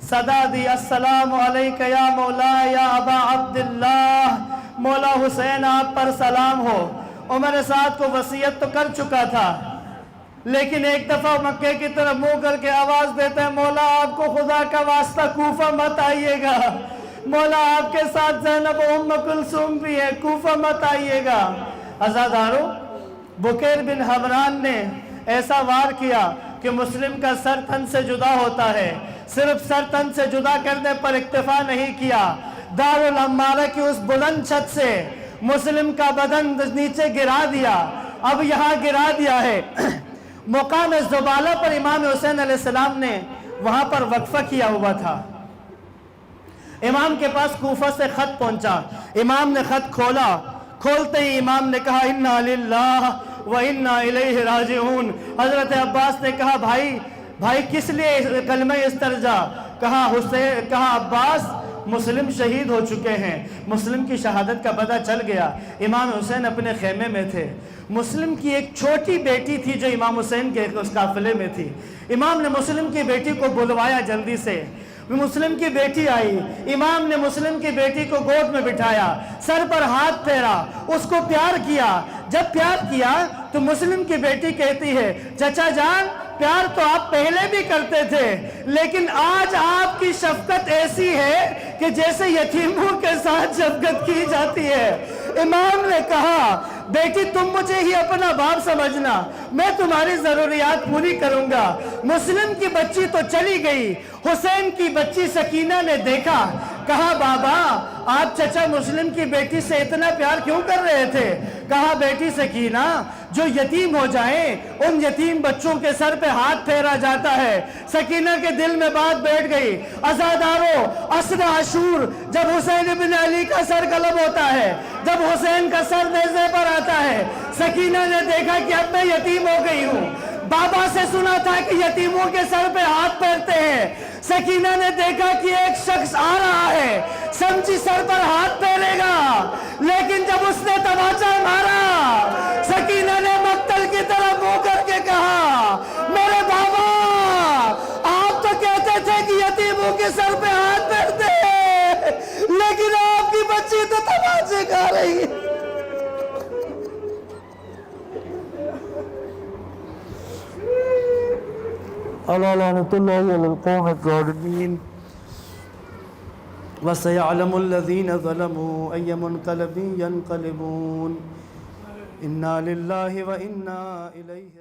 صدا دی السلام علیک یا مولا یا ابا عبداللہ، مولا حسین آپ پر سلام ہو۔ عمر سعد کو وصیت تو کر چکا تھا، لیکن ایک دفعہ مکے کی طرف منہ کر کے آواز دیتا ہے مولا آپ کو خدا کا واسطہ کوفہ مت آئیے گا، مولا آپ کے ساتھ زینب و ام کلثوم بھی ہے، کوفہ مت آئیے گا۔ عزادارو، بکیر بن حمران نے ایسا وار کیا کہ مسلم کا سر تن سے جدا ہوتا ہے۔ صرف سر تن سے جدا کرنے پر اکتفا نہیں کیا، دار الامارہ کی اس بلند چھت سے مسلم کا بدن نیچے گرا دیا۔ اب یہاں گرا دیا ہے مقام زبالہ پر امام حسین علیہ السلام نے وہاں پر وقفہ کیا ہوا تھا۔ امام کے پاس کوفہ سے خط پہنچا، امام نے خط کھولا، کھولتے ہی امام نے کہا انا للہ و انا الیہ راجعون۔ حضرت عباس نے کہا بھائی کس لیے کلمہ استرجا؟ کہا عباس مسلم شہید ہو چکے ہیں، مسلم کی شہادت کا پتہ چل گیا۔ امام حسین اپنے خیمے میں تھے، مسلم کی ایک چھوٹی بیٹی تھی جو امام حسین کے اس قافلے میں تھی۔ امام نے مسلم کی بیٹی کو بلوایا جلدی سے، مسلم کی بیٹی آئی، امام نے مسلم کی بیٹی کو گود میں بٹھایا، سر پر ہاتھ پھیرا، اس کو پیار کیا۔ جب پیار کیا تو مسلم کی بیٹی کہتی ہے چچا جان پیار تو آپ پہلے بھی کرتے تھے، لیکن آج آپ کی شفقت ایسی ہے کہ جیسے یتیموں کے ساتھ شفقت کی جاتی ہے۔ امام نے کہا بیٹی تم مجھے ہی اپنا باپ سمجھنا، میں تمہاری ضروریات پوری کروں گا۔ مسلم کی بچی تو چلی گئی، حسین کی بچی سکینہ نے دیکھا، کہا بابا آپ چچا مسلم کی بیٹی سے اتنا پیار کیوں کر رہے تھے؟ کہا بیٹی سکینہ جو یتیم ہو جائیں ان یتیم بچوں کے سر پہ ہاتھ پھیرا جاتا ہے۔ سکینہ کے دل میں بات بیٹھ گئی۔ عزادارو، عصر عاشور جب حسین ابن علی کا سر قلم ہوتا ہے، جب حسین کا سر نیزے پر آتا ہے، سکینہ نے دیکھا کہ اب میں یتیم ہو گئی ہوں۔ بابا سے سنا تھا کہ یتیموں کے سر پہ ہاتھ پھیرتے ہیں، سکینہ نے دیکھا کہ ایک شخص آ رہا ہے، سمجھی سر پر ہاتھ پھیرے گا، لیکن جب اس نے تماچا مارا سکینہ نے مقتل کی طرف منہ کر کے کہا میرے بابا آپ تو کہتے تھے کہ یتیموں کے سر پہ ہاتھ پھیرتے ہیں، لیکن آپ کی بچی تو تماچے کھا رہی ہے۔ اللہ لعنت اللہ علی القوم الظالمین وسيعلم الذين ظلموا أي منقلب ينقلبون إنا لله وإنا إليه